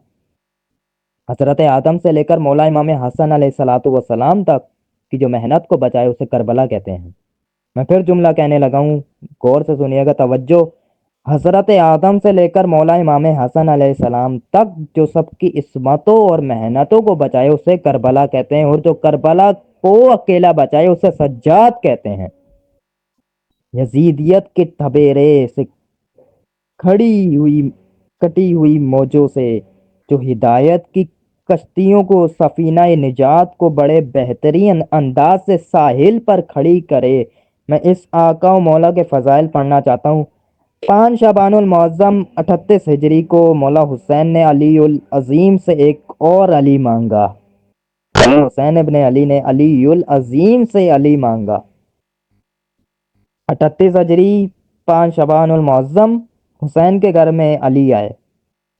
Speaker 1: حضرت آدم سے لے کر مولا امام حسن علیہ الصلوۃ والسلام تک کی جو محنت کو بچائے اسے کربلا کہتے ہیں۔ میں پھر جملہ کہنے لگا ہوں، غور سے سنیے گا، توجہ۔ حضرت آدم سے لے کر مولا امام حسن علیہ السلام تک جو سب کی عصمتوں اور محنتوں کو بچائے اسے کربلا کہتے ہیں، اور جو کربلا کو اکیلا بچائے اسے سجاد کہتے ہیں۔ یزیدیت کے تھبیرے سے کٹی ہوئی موجوں سے جو ہدایت کی کشتیوں کو، سفینہ نجات کو بڑے بہترین انداز سے ساحل پر کھڑی کرے، میں اس آقا و مولا کے فضائل پڑھنا چاہتا ہوں۔ 5 شعبان المعظم 38 ہجری کو مولا حسین نے علی العظیم سے ایک اور علی مانگا، حسین ابن علی نے علی العظیم سے علی مانگا۔ 38 ہجری 5 شعبان المعظم حسین کے گھر میں علی آئے۔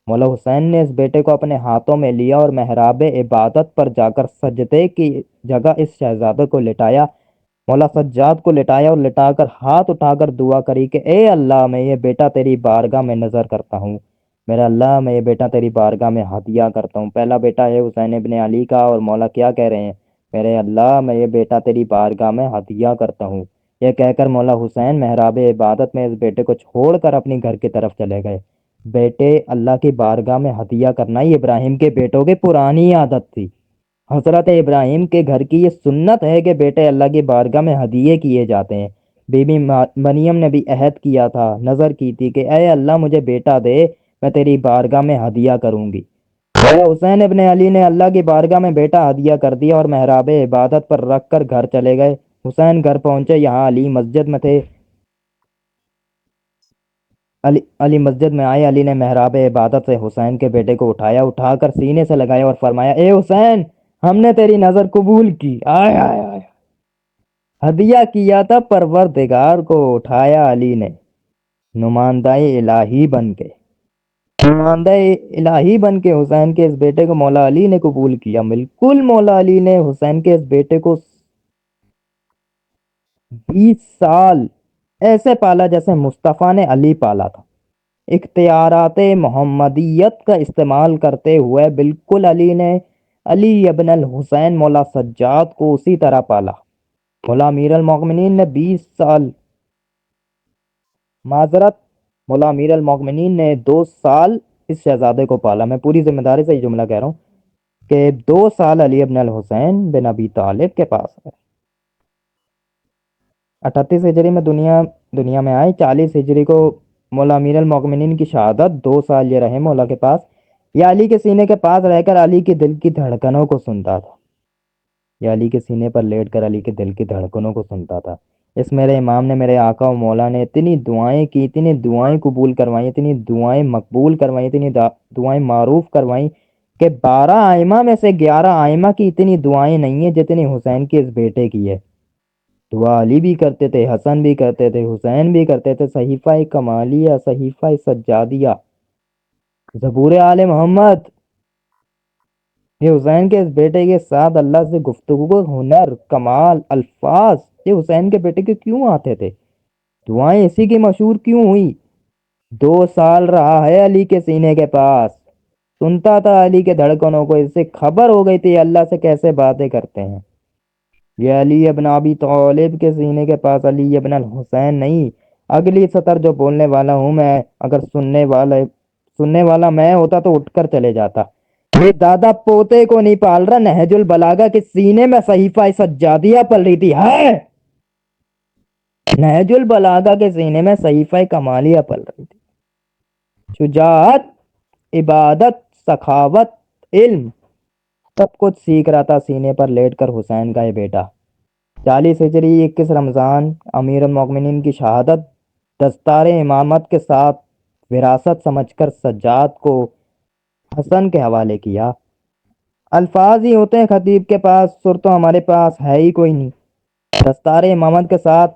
Speaker 1: مولا حسین نے اس بیٹے کو اپنے ہاتھوں میں لیا اور محراب عبادت پر جا کر سجدے کی جگہ اس شہزادے کو لٹایا۔ مولا سجاد کو لٹایا اور لٹا کر ہاتھ اٹھا کر دعا کری کہ اے اللہ، میں یہ بیٹا تیری بارگاہ میں نظر کرتا ہوں، میرا اللہ میں یہ بیٹا تیری بارگاہ میں ہدیہ کرتا ہوں۔ پہلا بیٹا ہے حسین ابن علی کا، اور مولا کیا کہہ رہے ہیں؟ میرے اللہ میں یہ بیٹا تیری بارگاہ میں ہدیہ کرتا ہوں۔ یہ کہہ کر مولا حسین محراب عبادت میں اس بیٹے کو چھوڑ کر اپنی گھر کی طرف چلے گئے۔ بیٹے اللہ کی بارگاہ میں ہدیہ کرنا ہی ابراہیم کے بیٹوں کی پرانی عادت تھی۔ حضرت ابراہیم کے گھر کی یہ سنت ہے کہ بیٹے اللہ کی بارگاہ میں ہدیے کیے جاتے ہیں۔ بی بی مریم نے بھی عہد کیا تھا، نظر کی تھی کہ اے اللہ مجھے بیٹا دے، میں تیری بارگاہ میں ہدیہ کروں گی۔ حسین ابن علی نے اللہ کی بارگاہ میں بیٹا ہدیہ کر دیا اور محراب عبادت پر رکھ کر گھر چلے گئے۔ حسین گھر پہنچے، یہاں علی مسجد میں تھے۔ علی مسجد میں آئے، علی نے محراب عبادت سے حسین کے بیٹے کو اٹھا کر سینے سے لگایا اور فرمایا اے حسین، ہم نے تیری نظر قبول کی، آئے آئے آئے ہدیہ کیا تھا پروردگار کو، اٹھایا علی نے نمائندہ الہی بن کے، حسین کے اس بیٹے کو مولا علی نے قبول کیا۔ بالکل مولا علی نے حسین کے اس بیٹے کو 20 سال ایسے پالا جیسے مصطفیٰ نے علی پالا تھا، اختیارات محمدیت کا استعمال کرتے ہوئے بالکل علی ابن الحسین مولا سجاد کو اسی طرح پالا۔ مولا امیر المومنین نے 20 سال، معذرت، مولا امیر المومنین نے 2 سال اس شہزادے کو پالا۔ میں پوری ذمہ داری سے یہ جملہ کہہ رہا ہوں کہ 2 سال علی ابن الحسین بن ابی طالب کے پاس ہے۔ 38 ہجری میں دنیا میں آئے، 40 ہجری کو مولا امیر المومنین کی شہادت، 2 سال یہ رہے مولا کے پاس۔ یہ علی کے سینے کے پاس رہ کر علی کی دل کی دھڑکنوں کو سنتا تھا، یہ علی کے سینے پر لیٹ کر علی کے دل کی دھڑکنوں کو سنتا تھا۔ اس میرے امام نے، میرے آقا و مولا نے اتنی دعائیں کی، اتنی دعائیں قبول کروائیں، اتنی دعائیں مقبول کروائیں، اتنی دعائیں معروف کروائیں کہ 12 ائمہ میں سے 11 ائمہ کی اتنی دعائیں نہیں ہیں جتنی حسین کے اس بیٹے کی ہے۔ دعا علی بھی کرتے تھے، حسن بھی کرتے تھے، حسین بھی کرتے تھے، صحیفہ کمالیہ، صحیفہ سجادیہ، زبور آل محمد، یہ حسین کے اس بیٹے کے ساتھ اللہ سے گفتگو، ہنر، کمال، الفاظ یہ حسین کے بیٹے کے کیوں آتے تھے؟ دعائیں اسی کی مشہور کیوں ہوئی؟ 2 سال رہا ہے علی کے سینے کے پاس، سنتا تھا علی کے دھڑکنوں کو، اس سے خبر ہو گئی تھی اللہ سے کیسے باتیں کرتے ہیں۔ یہ علی ابن ابی طالب کے سینے کے پاس علی ابن الحسین نہیں۔ اگلی سطر جو بولنے والا ہوں میں، اگر سننے والا میں ہوتا تو اٹھ کر چلے جاتا۔ یہ دادا پوتے کو نہیں پال رہا، نہج البلاغہ کے سینے میں صحیفہ سجادیہ پل رہی تھی ہے، نہج البلاغہ کے سینے میں صحیفہ کمالیہ پل رہی تھی۔ شجاعت، عبادت، سخاوت، علم سب کچھ سیکھ رہا تھا سینے پر لیٹ کر حسین کا یہ بیٹا۔ 40 ہجری 21 رمضان امیر المومنین کی شہادت، دستار امامت کے ساتھ وراثت سمجھ کر سجاد کو حسن کے حوالے کیا۔ الفاظ ہی ہوتے ہیں خطیب کے پاس، سر تو ہمارے پاس ہے ہی کوئی نہیں۔ دستار امامت کے ساتھ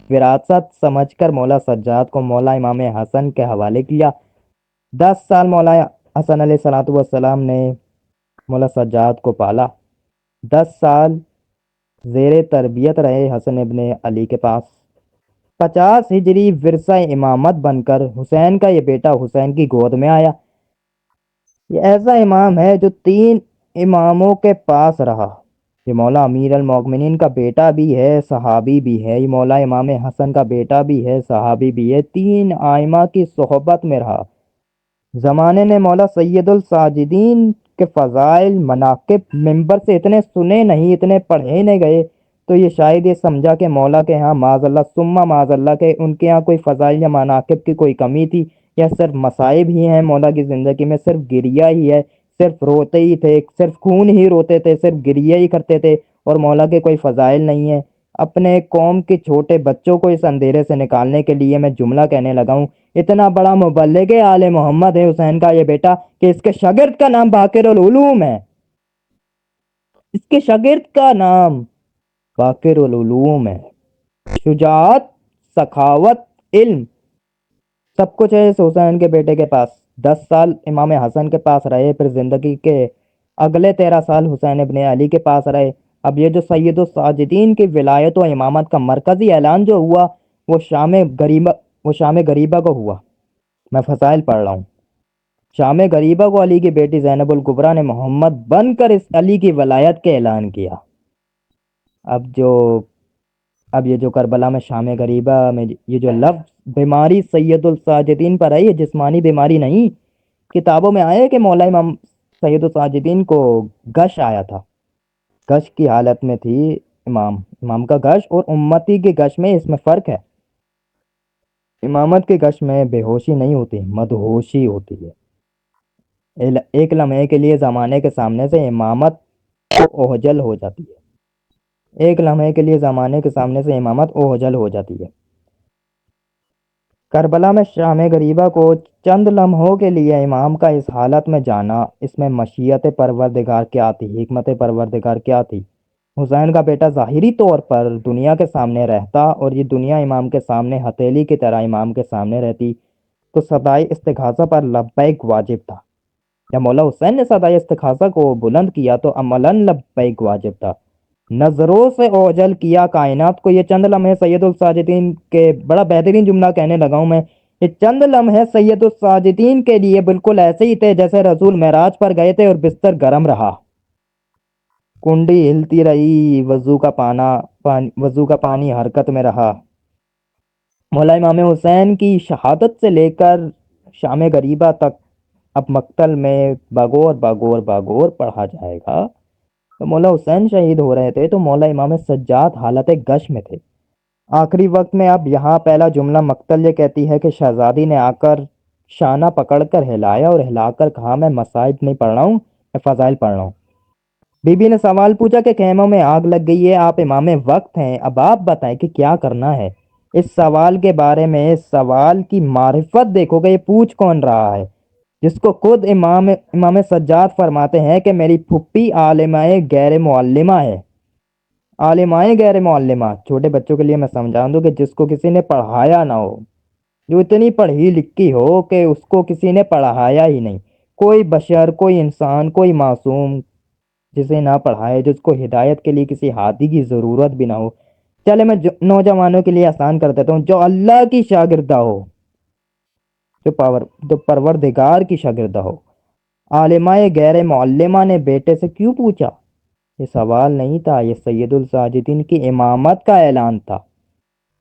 Speaker 1: وراثت سمجھ کر مولا سجاد کو مولا امام حسن کے حوالے کیا۔ 10 سال مولا حسن علیہ السلام نے مولا سجاد کو پالا، 10 سال زیر تربیت رہے حسن ابن علی کے پاس۔ 50 ہجری ورثہ امامت بن کر حسین کا یہ بیٹا حسین کی گود میں آیا۔ یہ ایسا امام ہے جو 3 اماموں کے پاس رہا۔ یہ مولا امیر المومنین کا بیٹا بھی ہے، صحابی بھی ہے، یہ مولا امام حسن کا بیٹا بھی ہے، صحابی بھی ہے، 3 ائمہ کی صحبت میں رہا۔ زمانے نے مولا سید الساجدین کے فضائل، مناقب منبر سے اتنے سنے نہیں، اتنے پڑھے نہیں گئے، تو یہ شاید یہ سمجھا کہ مولا کے ہاں معاذ اللہ ثم معاذ اللہ کہ ان کے ہاں کوئی فضائل یا مناقب کی کوئی کمی تھی، یا صرف مصائب ہی ہیں مولا کی زندگی میں، صرف گریہ ہی ہے، صرف روتے ہی تھے، صرف خون ہی روتے تھے، صرف گریہ ہی کرتے تھے، اور مولا کے کوئی فضائل نہیں ہیں۔ اپنے قوم کے چھوٹے بچوں کو اس اندھیرے سے نکالنے کے لیے میں جملہ کہنے لگا ہوں، اتنا بڑا مبلغ آل محمد ہے حسین کا یہ بیٹا کہ اس کے شاگرد کا نام باقر العلوم ہے، اس کے شاگرد کا نام باقر العلوم ہے۔ شجاعت، سخاوت، علم سب کچھ ہے اس حسین کے بیٹے کے پاس۔ 10 سال امام حسن کے پاس رہے، پھر زندگی کے اگلے 13 سال حسین ابن علی کے پاس رہے۔ اب یہ جو سید الساجدین کی ولایت و امامت کا مرکزی اعلان جو ہوا وہ شام غریبہ کو ہوا۔ میں فضائل پڑھ رہا ہوں۔ شام غریبہ کو علی کی بیٹی زینب الکبریٰ نے محمد بن کر اس علی کی ولایت کے اعلان کیا۔ اب یہ جو کربلا میں شام غریبہ میں یہ جو لفظ بیماری سید الساجدین پر آئی ہے، جسمانی بیماری نہیں، کتابوں میں آئے کہ مولا امام سید الساجدین کو غش آیا تھا، غش کی حالت میں تھی امام کا غش اور امتی کے غش میں، اس میں فرق ہے۔ امامت کے غش میں بے ہوشی نہیں ہوتی، مدہوشی ہوتی ہے۔ ایک لمحے کے لیے زمانے کے سامنے سے امامت اوجل ہو جاتی ہے، ایک لمحے کے لیے زمانے کے سامنے سے امامت اوجل ہو جاتی ہے۔ کربلا میں شام غریبہ کو چند لمحوں کے لیے امام کا اس حالت میں جانا، اس میں مشیت پروردگار کیا تھی، حکمت پروردگار کیا تھی؟ حسین کا بیٹا ظاہری طور پر دنیا کے سامنے رہتا اور یہ دنیا امام کے سامنے ہتھیلی کی طرح امام کے سامنے رہتی تو صدائے استغاثہ پر لبیک واجب تھا۔ یا مولا حسین نے صدائے استغاثہ کو بلند کیا تو عملاً لبیک واجب تھا۔ نظروں سے اوجل کیا کائنات کو. یہ چند لمحے سید الساجدین کے, بڑا بہترین جملہ کہنے لگا ہوں میں, یہ چند لمحے سید الساجدین کے لیے بالکل ایسے ہی تھے جیسے رسول معراج پر گئے تھے اور بستر گرم رہا, کنڈی ہلتی رہی, وضو کا پانی حرکت میں رہا. مولا امام حسین کی شہادت سے لے کر شام غریبہ تک اب مقتل میں باگور باگور باگور پڑھا جائے گا. تو مولا حسین شہید ہو رہے تھے تو مولا امام سجاد حالت گش میں تھے. آخری وقت میں اب یہاں پہلا جملہ مقتل یہ کہتی ہے کہ شہزادی نے آ کر شانہ پکڑ کر ہلایا اور ہلا کر کہا میں مصائب نہیں پڑھ رہا ہوں, میں فضائل پڑھ رہا ہوں. بی بی نے سوال پوچھا کہ خیموں میں آگ لگ گئی ہے, آپ امام وقت ہیں, اب آپ بتائیں کہ کیا کرنا ہے. اس سوال کے بارے میں, اس سوال کی معرفت دیکھو گے, یہ پوچھ کون رہا ہے, جس کو خود امام سجاد فرماتے ہیں کہ میری پھپھی عالمہ غیر معلمہ ہے. عالمہ غیر معلمہ, چھوٹے بچوں کے لیے میں سمجھا دوں کہ جس کو کسی نے پڑھایا نہ ہو, جو اتنی پڑھی لکھی ہو کہ اس کو کسی نے پڑھایا ہی نہیں. کوئی بشر, کوئی انسان, کوئی معصوم جسے نہ پڑھائے, جس کو ہدایت کے لیے کسی ہادی کی ضرورت بھی نہ ہو. چلے میں نوجوانوں کے لیے آسان کر دیتا ہوں, جو اللہ کی شاگردہ ہو, جو پروردگار کی شاگردہ ہو. عالمہ غیر معلمہ نے بیٹے سے کیوں پوچھا؟ یہ سوال نہیں تھا, یہ سید الساجدین کی امامت کا اعلان تھا.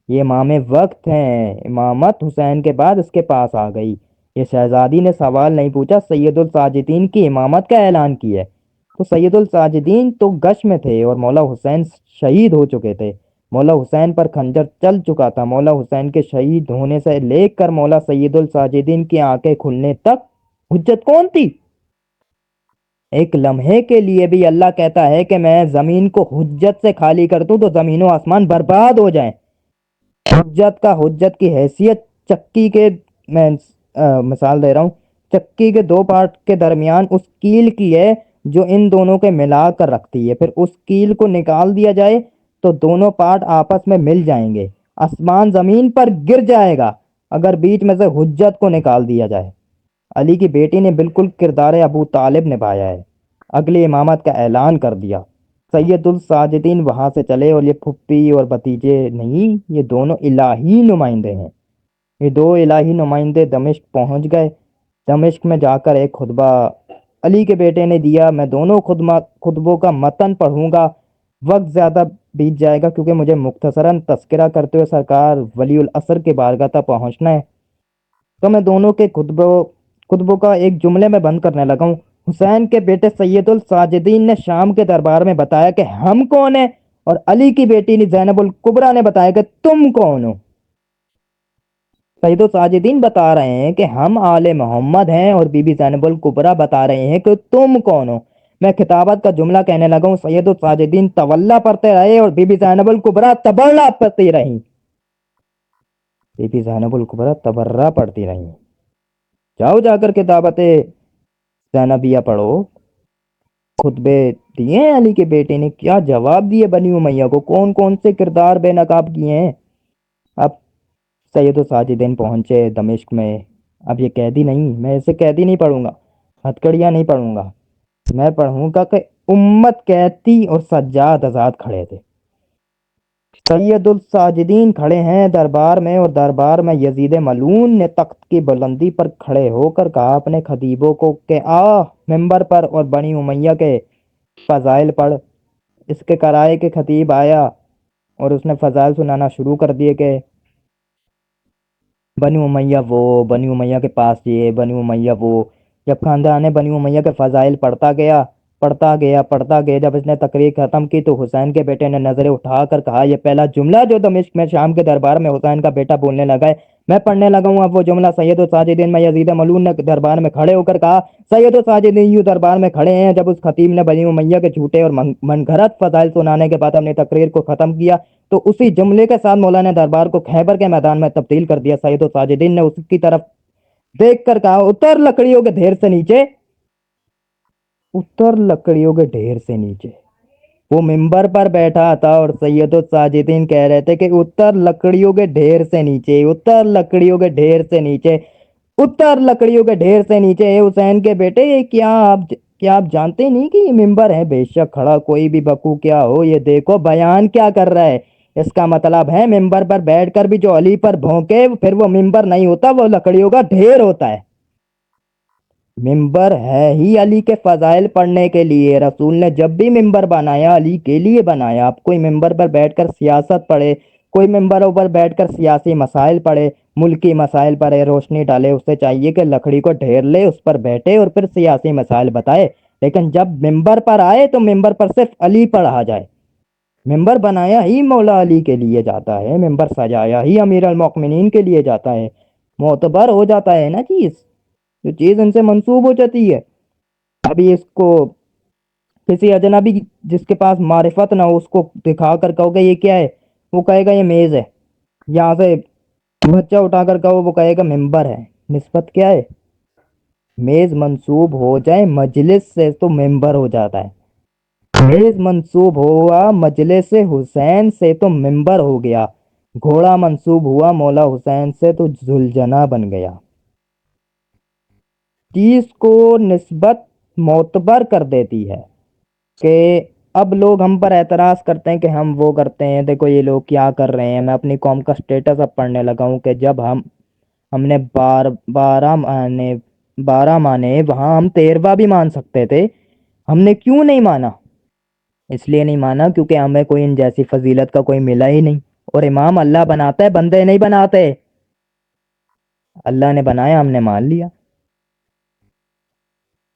Speaker 1: یہ امام وقت ہیں, امامت حسین کے بعد اس کے پاس آ گئی. یہ شہزادی نے سوال نہیں پوچھا, سید الساجدین کی امامت کا اعلان کیا ہے. تو سید الساجدین تو گش میں تھے اور مولا حسین شہید ہو چکے تھے. مولا حسین پر خنجر چل چکا تھا. مولا حسین کے شہید ہونے سے لے کر مولا سید الساجدین کی آنکھیں کھلنے تک حجت کون تھی؟ ایک لمحے کے لیے بھی اللہ کہتا ہے کہ میں زمین کو حجت سے خالی کر دوں تو زمین و آسمان برباد ہو جائیں. حجت کی حیثیت چکی کے, میں مثال دے رہا ہوں, چکی کے دو پارٹ کے درمیان اس کیل کی ہے جو ان دونوں کے ملا کر رکھتی ہے. پھر اس کیل کو نکال دیا جائے تو دونوں پارٹ آپس میں مل جائیں گے. آسمان زمین پر گر جائے گا اگر بیچ میں سے حجت کو نکال دیا جائے. علی کی بیٹی نے بالکل کردار ابو طالب نبھایا ہے, اگلی امامت کا اعلان کر دیا. سید الساجدین وہاں سے چلے اور یہ پھپھی اور بھتیجے نہیں, یہ دونوں الہی نمائندے ہیں. یہ دو الہی نمائندے دمشق پہنچ گئے. دمشق میں جا کر ایک خطبہ علی کے بیٹے نے دیا. میں دونوں خطبوں کا متن پڑھوں گا, وقت زیادہ بیت جائے گا کیونکہ مجھے مختصراً تذکرہ کرتے ہوئے سرکار ولی العصر کے بارگاہ تک پہنچنا ہے. تو میں دونوں کے خطبوں کا ایک جملے میں بند کرنے لگا ہوں. حسین کے بیٹے سید الساجدین نے شام کے دربار میں بتایا کہ ہم کون ہیں, اور علی کی بیٹی زینب الکبریٰ نے بتایا کہ تم کون ہو. سید الساجدین بتا رہے ہیں کہ ہم آل محمد ہیں, اور بی بی زینب الکبریٰ بتا رہے ہیں کہ تم کون ہو. میں خطابت کا جملہ کہنے لگا ہوں. سید الساجدین تولا پڑھتے رہے اور بی بی زینب الکبریٰ تبرہ پڑھتی رہیں. بی بی زینب الکبریٰ تبرہ پڑھتی رہیں. جاؤ جا کر خطابت زینبیہ پڑھو. خطبے دیے ہیں علی کے بیٹے نے, کیا جواب دیے بنی امیہ کو, کون کون سے کردار بے نقاب کیے ہیں. اب سید الساجدین پہنچے دمشق میں. اب یہ قیدی نہیں, میں اسے قیدی نہیں پڑھوں گا, ہتھکڑیاں نہیں پڑھوں گا, میں پڑھوں گا کہ امت قید تھی اور سجاد آزاد کھڑے تھے. سید الساجدین کھڑے ہیں دربار میں, اور دربار میں یزید ملعون نے تخت کی بلندی پر کھڑے ہو کر کہا اپنے خطیبوں کو کہ آ ممبر پر اور بنی امیہ کے فضائل پڑھ. اس کے کرائے کے خطیب آیا اور اس نے فضائل سنانا شروع کر دیے کہ بنی امیہ وہ, بنی امیہ کے پاس یہ, بنی امیہ وہ. جب خاندان بنی امیہ کے فضائل پڑھتا گیا, جب اس نے تقریر ختم کی تو حسین کے بیٹے نے نظریں اٹھا کر کہا یہ پہلا جملہ جو دمشق میں شام کے دربار میں حسین کا بیٹا بولنے لگا ہے, میں پڑھنے لگا ہوں اب وہ جملہ. سید الساجدین میں یزید ملعون نے دربار میں کھڑے ہو کر کہا, سید الساجدین یوں دربار میں کھڑے ہیں. جب اس خطیب نے بنی امیہ کے جھوٹے اور منگھرت فضائل سنانے کے بعد اپنی تقریر کو ختم کیا تو اسی جملے کے ساتھ مولانا دربار کو خیبر کے میدان میں تبدیل کر دیا. سید الساجدین نے اس کی طرف دیکھ کر کہا اتر لکڑیوں کے ڈھیر سے نیچے, اتر لکڑیوں کے ڈھیر سے نیچے. وہ ممبر پر بیٹھا تھا اور سید الساجدین کہہ رہے تھے کہ اتر لکڑیوں کے ڈھیر سے نیچے, اتر لکڑیوں کے ڈھیر سے نیچے, اتر لکڑیوں کے ڈھیر سے نیچے. حسین کے بیٹے یہ کیا آپ کیا آپ جانتے نہیں کہ یہ ممبر ہے؟ بے شک کھڑا کوئی بھی بکو کیا ہو، یہ دیکھو بیان کیا کر رہا ہے۔ اس کا مطلب ہے ممبر پر بیٹھ کر بھی جو علی پر بھونکے پھر وہ ممبر نہیں ہوتا، وہ لکڑیوں کا ڈھیر ہوتا ہے۔ ممبر ہے ہی علی کے فضائل پڑھنے کے لیے۔ رسول نے جب بھی ممبر بنایا علی کے لیے بنایا۔ آپ کوئی ممبر پر بیٹھ کر سیاست پڑھے، کوئی ممبروں پر بیٹھ کر سیاسی مسائل پڑھے، ملکی مسائل پر روشنی ڈالے، اسے چاہیے کہ لکڑی کو ڈھیر لے، اس پر بیٹھے اور پھر سیاسی مسائل بتائے۔ لیکن جب ممبر پر آئے تو ممبر پر صرف علی پڑھا جائے۔ ممبر بنایا ہی مولا علی کے لیے جاتا ہے، ممبر سجایا ہی امیر المؤمنین کے لیے جاتا ہے۔ معتبر ہو جاتا ہے نا چیز، جو چیز ان سے منسوب ہو جاتی ہے۔ ابھی اس کو کسی اجنبی جس کے پاس معرفت نہ ہو اس کو دکھا کر کہو کہ یہ کیا ہے، وہ کہے گا یہ میز ہے۔ یہاں سے بچہ اٹھا کر کہو، وہ کہے گا ممبر ہے۔ نسبت کیا ہے؟ میز منسوب ہو جائے مجلس سے تو ممبر ہو جاتا ہے۔ میز منسوب ہوا مجلس حسین سے تو ممبر ہو گیا۔ گھوڑا منسوب ہوا مولا حسین سے تو ذوالجناح بن گیا۔ چیز کو نسبت معتبر کر دیتی ہے کہ اب لوگ ہم پر اعتراض کرتے ہیں کہ ہم وہ کرتے ہیں، دیکھو یہ لوگ کیا کر رہے ہیں۔ میں اپنی قوم کا سٹیٹس اب پڑھنے لگا ہوں کہ جب ہم نے 12 مانے، وہاں ہم 13واں بھی مان سکتے تھے، ہم نے کیوں نہیں مانا؟ اس لیے نہیں مانا کیونکہ ہمیں کوئی ان جیسی فضیلت کا کوئی ملا ہی نہیں۔ اور امام اللہ بناتا ہے، بندے نہیں بناتے۔ اللہ نے بنایا، ہم نے مان لیا۔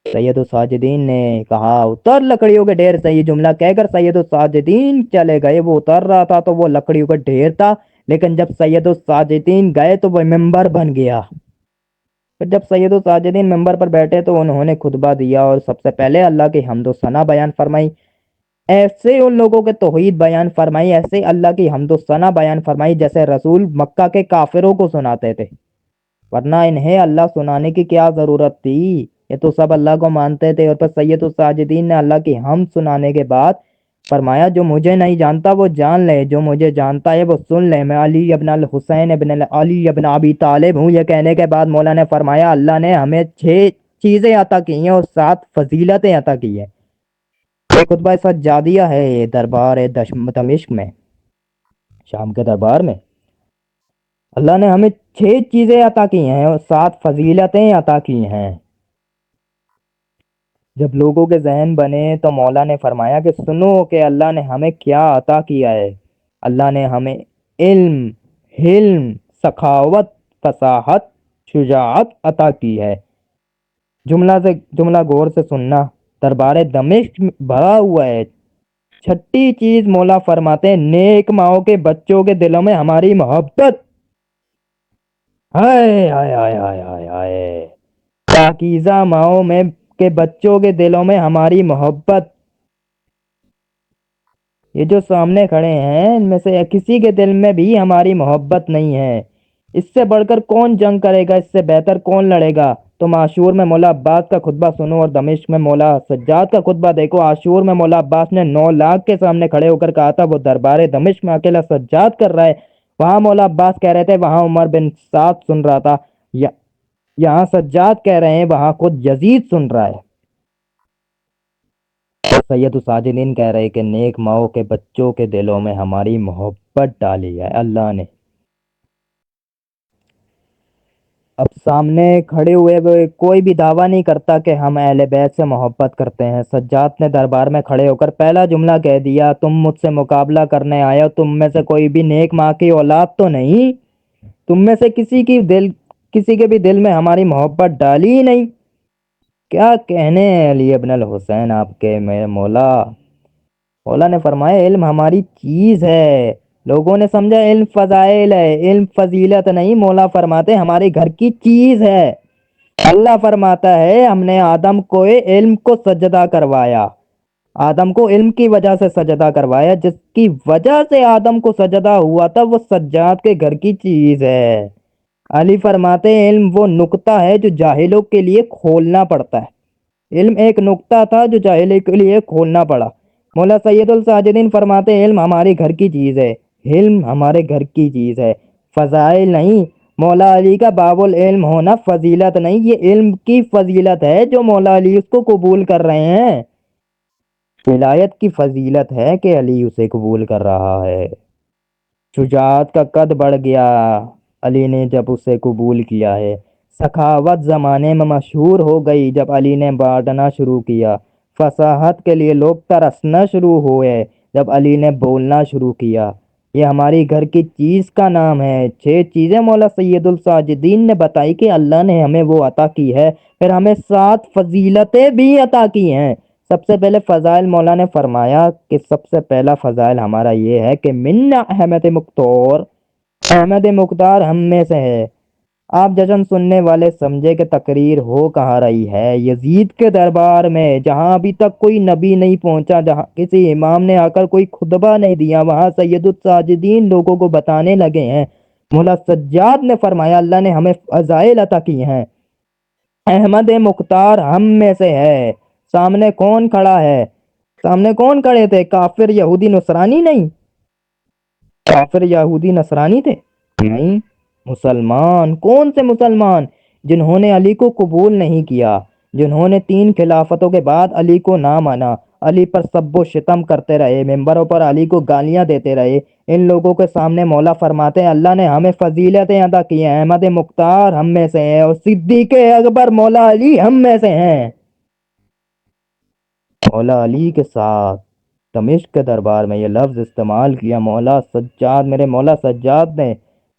Speaker 1: سید الساجدین نے کہا اتر لکڑیوں کے ڈھیر سے، یہ جملہ کہہ کر سید الساجدین چلے گئے۔ وہ اتر رہا تھا تو وہ لکڑیوں کا ڈھیر تھا، لیکن جب سید الساجدین گئے تو وہ ممبر بن گیا۔ پھر جب سید الساجدین ممبر پر بیٹھے تو انہوں نے خطبہ دیا اور سب سے پہلے اللہ کی حمد و ثنا بیان فرمائی۔ ایسے ان لوگوں کے توحید بیان فرمائی، ایسے اللہ کی حمد و ثنا بیان فرمائی جیسے رسول مکہ کے کافروں کو سناتے تھے، ورنہ انہیں اللہ سنانے کی کیا ضرورت تھی؟ یہ تو سب اللہ کو مانتے تھے۔ اور پھر سید الساجدین نے اللہ کی حمد سنانے کے بعد فرمایا جو مجھے نہیں جانتا وہ جان لے، جو مجھے جانتا ہے وہ سن لے، میں علی ابن الحسین ابن علی ابن ابی طالب ہوں۔ یہ کہنے کے بعد مولا نے فرمایا اللہ نے ہمیں 6 چیزیں عطا کی ہیں اور 7 فضیلتیں عطا کی ہیں۔ یہ خطبہ سجادیہ ہے، یہ دربار دمشق میں، شام کے دربار میں اللہ نے ہمیں 6 چیزیں عطا کی ہیں اور 7 فضیلتیں عطا کی ہیں۔ جب لوگوں کے ذہن بنے تو مولا نے فرمایا کہ سنو کہ اللہ نے ہمیں کیا عطا کیا ہے۔ اللہ نے ہمیں علم، حلم، سخاوت، فصاحت، شجاعت عطا کی ہے۔ جملہ غور سے سننا، دربار دمشق بھرا ہوا ہے۔ 6ٹھی چیز مولا فرماتے ہیں نیک ماؤں کے بچوں کے دلوں میں ہماری محبت۔ ہائے ہائے ہائے ہائے ہائے ہائے، پاکیزہ ماؤں میں کے بچوں کے دلوں میں ہماری محبت۔ یہ جو سامنے کھڑے ہیں ان میں سے کسی کے دل میں بھی ہماری محبت نہیں ہے۔ اس سے بڑھ کر کون جنگ کرے گا، اس سے بہتر کون لڑے گا؟ تم عاشور میں مولا عباس کا خطبہ سنو اور دمشق میں مولا سجاد کا خطبہ دیکھو۔ عاشور میں مولا عباس نے 9 لاکھ کے سامنے کھڑے ہو کر کہا تھا وہ دربار دمشق میں اکیلا سجاد کر رہا ہے۔ وہاں مولا عباس کہہ رہے تھے، وہاں عمر بن سعد سن رہا تھا، یہاں سجاد کہہ رہے ہیں، وہاں خود یزید سن رہا ہے۔ سید الساجدین کہہ رہے کہ نیک ماؤں کے بچوں کے دلوں میں ہماری محبت ڈالی ہے اللہ نے۔ اب سامنے کھڑے ہوئے کوئی بھی دعویٰ نہیں کرتا کہ ہم اہل بیت سے محبت کرتے ہیں۔ سجاد نے دربار میں کھڑے ہو کر پہلا جملہ کہہ دیا، تم مجھ سے مقابلہ کرنے آئے ہو، تم میں سے کوئی بھی نیک ماں کی اولاد تو نہیں؟ تم میں سے کسی کے بھی دل میں ہماری محبت ڈالی ہی نہیں؟ کیا کہنے ہیں علی ابن الحسین آپ کے میرے مولا نے فرمایا علم ہماری چیز ہے۔ لوگوں نے سمجھا علم فضائل ہے، علم فضیلت نہیں۔ مولا فرماتے ہمارے گھر کی چیز ہے۔ اللہ فرماتا ہے ہم نے آدم کو علم کو سجدہ کروایا، آدم کو علم کی وجہ سے سجدہ کروایا، جس کی وجہ سے آدم کو سجدہ ہوا تھا وہ سجاد کے گھر کی چیز ہے۔ علی فرماتے ہیں علم وہ نقطہ ہے جو جاہلوں کے لیے کھولنا پڑتا ہے۔ علم ایک نقطہ تھا جو جاہلوں کے لیے کھولنا پڑا۔ مولا سید الساجدین فرماتے ہیں علم ہمارے گھر کی چیز ہے، علم ہمارے گھر کی چیز ہے، فضائل نہیں۔ مولا علی کا باب العلم ہونا فضیلت نہیں، یہ علم کی فضیلت ہے جو مولا علی اس کو قبول کر رہے ہیں۔ ولایت کی فضیلت ہے کہ علی اسے قبول کر رہا ہے۔ شجاعت کا قد بڑھ گیا علی نے جب اسے قبول کیا ہے۔ سخاوت زمانے میں مشہور ہو گئی جب علی نے بانٹنا شروع کیا۔ فصاحت کے لیے لوگ ترسنا شروع ہوئے جب علی نے بولنا شروع کیا۔ یہ ہماری گھر کی چیز کا نام ہے۔ 6 چیزیں مولا سید الساجدین نے بتائی کہ اللہ نے ہمیں وہ عطا کی ہے، پھر ہمیں 7 فضیلتیں بھی عطا کی ہیں۔ سب سے پہلے فضائل مولا نے فرمایا کہ سب سے پہلا فضائل ہمارا یہ ہے کہ من احمد مختار، احمد مختار ہم میں سے ہے۔ آپ جشن سننے والے سمجھے کہ تقریر ہو کہاں رہی ہے؟ یزید کے دربار میں، جہاں ابھی تک کوئی نبی نہیں پہنچا، جہاں کسی امام نے آ کر کوئی خطبہ نہیں دیا، وہاں سید الساجدین لوگوں کو بتانے لگے ہیں۔ مولا سجاد نے فرمایا اللہ نے ہمیں فضائل عطا کی ہیں۔ احمد مختار ہم میں سے ہے۔ سامنے کون کھڑا ہے؟ سامنے کون کھڑے تھے؟ کافر یہودی نصرانی نہیں؟ کافر یہودی نصرانی تھے؟ نہیں، مسلمان۔ کون سے مسلمان؟ جنہوں نے علی کو قبول نہیں کیا، جنہوں نے 3 خلافتوں کے بعد علی کو نہ مانا، علی پر سب و شتم کرتے رہے، ممبروں پر علی کو گالیاں دیتے رہے۔ ان لوگوں کے سامنے مولا فرماتے ہیں اللہ نے ہمیں فضیلتیں عطا کی ہیں، احمد مختار ہم میں سے ہیں اور صدیق اکبر مولا علی ہم میں سے ہیں۔ مولا علی کے ساتھ دمشق کے دربار میں یہ لفظ استعمال کیا مولا سجاد، میرے مولا سجاد نے۔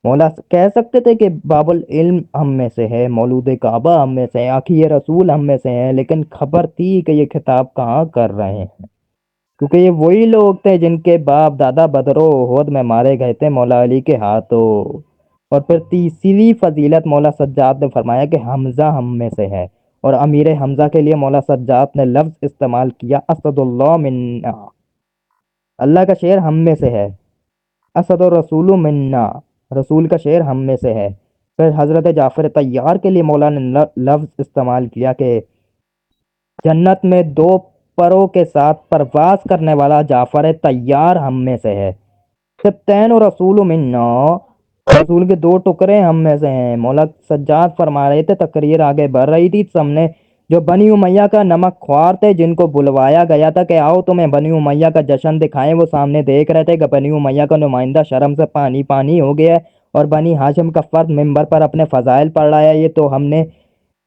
Speaker 1: مولا کہہ سکتے تھے کہ باب العلم ہم میں سے ہے، مولود کعبہ ہم میں سے ہے، آخی رسول ہم میں سے ہیں، لیکن خبر تھی کہ یہ خطاب کہاں کر رہے ہیں، کیونکہ یہ وہی لوگ تھے جن کے باپ دادا بدر و احد میں مارے گئے تھے مولا علی کے ہاتھوں۔ اور پھر تیسری فضیلت مولا سجاد نے فرمایا کہ حمزہ ہم میں سے ہے، اور امیر حمزہ کے لیے مولا سجاد نے لفظ استعمال کیا اسد اللہ منا، اللہ کا شعر ہم میں سے ہے، اسد الرسول منا، رسول کا شعر ہم میں سے ہے۔ پھر حضرت جعفر طیار کے لیے مولا نے لفظ استعمال کیا کہ جنت میں 2 پروں کے ساتھ پرواز کرنے والا جعفر طیار ہم میں سے ہے۔ سبتین و رسول منا، رسول کے 2 ٹکڑے ہم میں سے ہیں۔ مولا سجاد فرما رہے تھے، تقریر آگے بڑھ رہی تھی، سامنے جو بنی امیہ کا نمک خوار تھے جن کو بلوایا گیا تھا کہ آؤ تمہیں بنی امیہ کا جشن دکھائیں، وہ سامنے دیکھ رہے تھے کہ بنی امیہ کا نمائندہ شرم سے پانی پانی ہو گیا ہے اور بنی ہاشم کا فرد ممبر پر اپنے فضائل پڑھ رہا ہے۔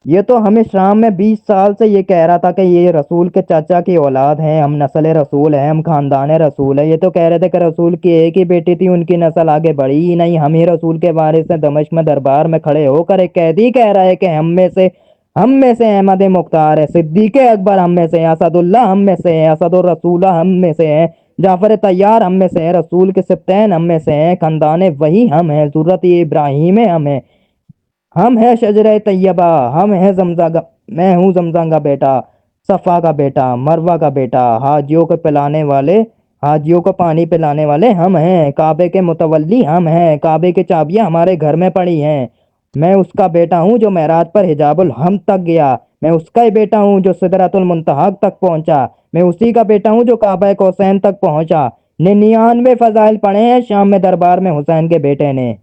Speaker 1: یہ تو ہمیں شام میں 20 سال سے یہ کہہ رہا تھا کہ یہ رسول کے چاچا کی اولاد ہیں، ہم نسل رسول ہیں، ہم خاندان رسول ہیں۔ یہ تو کہہ رہے تھے کہ رسول کی ایک ہی بیٹی تھی، ان کی نسل آگے بڑھی ہی نہیں، ہم ہی رسول کے وارث ہیں۔ دمشق میں دربار میں کھڑے ہو کر ایک قیدی کہہ رہا ہے کہ ہم میں سے احمد مختار ہے، صدیق اکبر ہم میں سے ہیں، اسد اللہ ہم میں سے ہیں، اسد الرسول ہم میں سے ہیں، جعفر طیار ہم میں سے ہیں، رسول کے سبتین ہم میں سے ہیں، خاندان وہی ہم ہیں، ذرت ابراہیم ہم ہیں شجرہ طیبہ، ہم ہیں میں ہوں زمزم کا بیٹا، صفا کا بیٹا، مروہ کا بیٹا، حاجیوں کو پانی پلانے والے ہم ہیں، کعبے کے متولی ہم ہیں، کعبے کی چابیاں ہمارے گھر میں پڑی ہیں، میں اس کا بیٹا ہوں جو معراج پر حجاب الحم تک گیا، میں اس کا ہی بیٹا ہوں جو سدرۃ المنتہا تک پہنچا، میں اسی کا بیٹا ہوں جو کعبہ کوسین تک پہنچا۔ 99 فضائل پڑھے ہیں شام میں دربار میں حسین کے بیٹے نے۔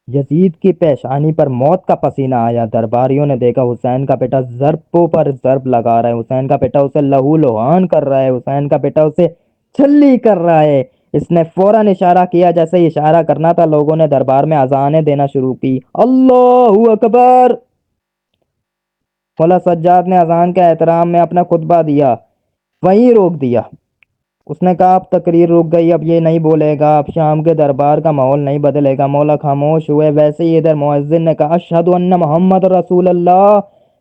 Speaker 1: یزید کی پیشانی پر موت کا پسینہ آیا، درباریوں نے دیکھا حسین کا بیٹا ضربوں پر ضرب لگا رہا ہے، حسین کا بیٹا اسے لہو لہان کر رہا ہے، حسین کا بیٹا اسے چھلی کر رہا ہے۔ اس نے فوراً اشارہ کیا، جیسے ہی اشارہ کرنا تھا لوگوں نے دربار میں اذانیں دینا شروع کی، اللہ اکبر۔ مولا سجاد نے اذان کے احترام میں اپنا خطبہ دیا، وہیں روک دیا۔ اس نے کہا اب تقریر رک گئی، اب یہ نہیں بولے گا، اب شام کے دربار کا ماحول نہیں بدلے گا۔ مولا خاموش ہوئے، ویسے ہی ادھر مؤذن نے کہا اشہد ان محمد رسول اللہ،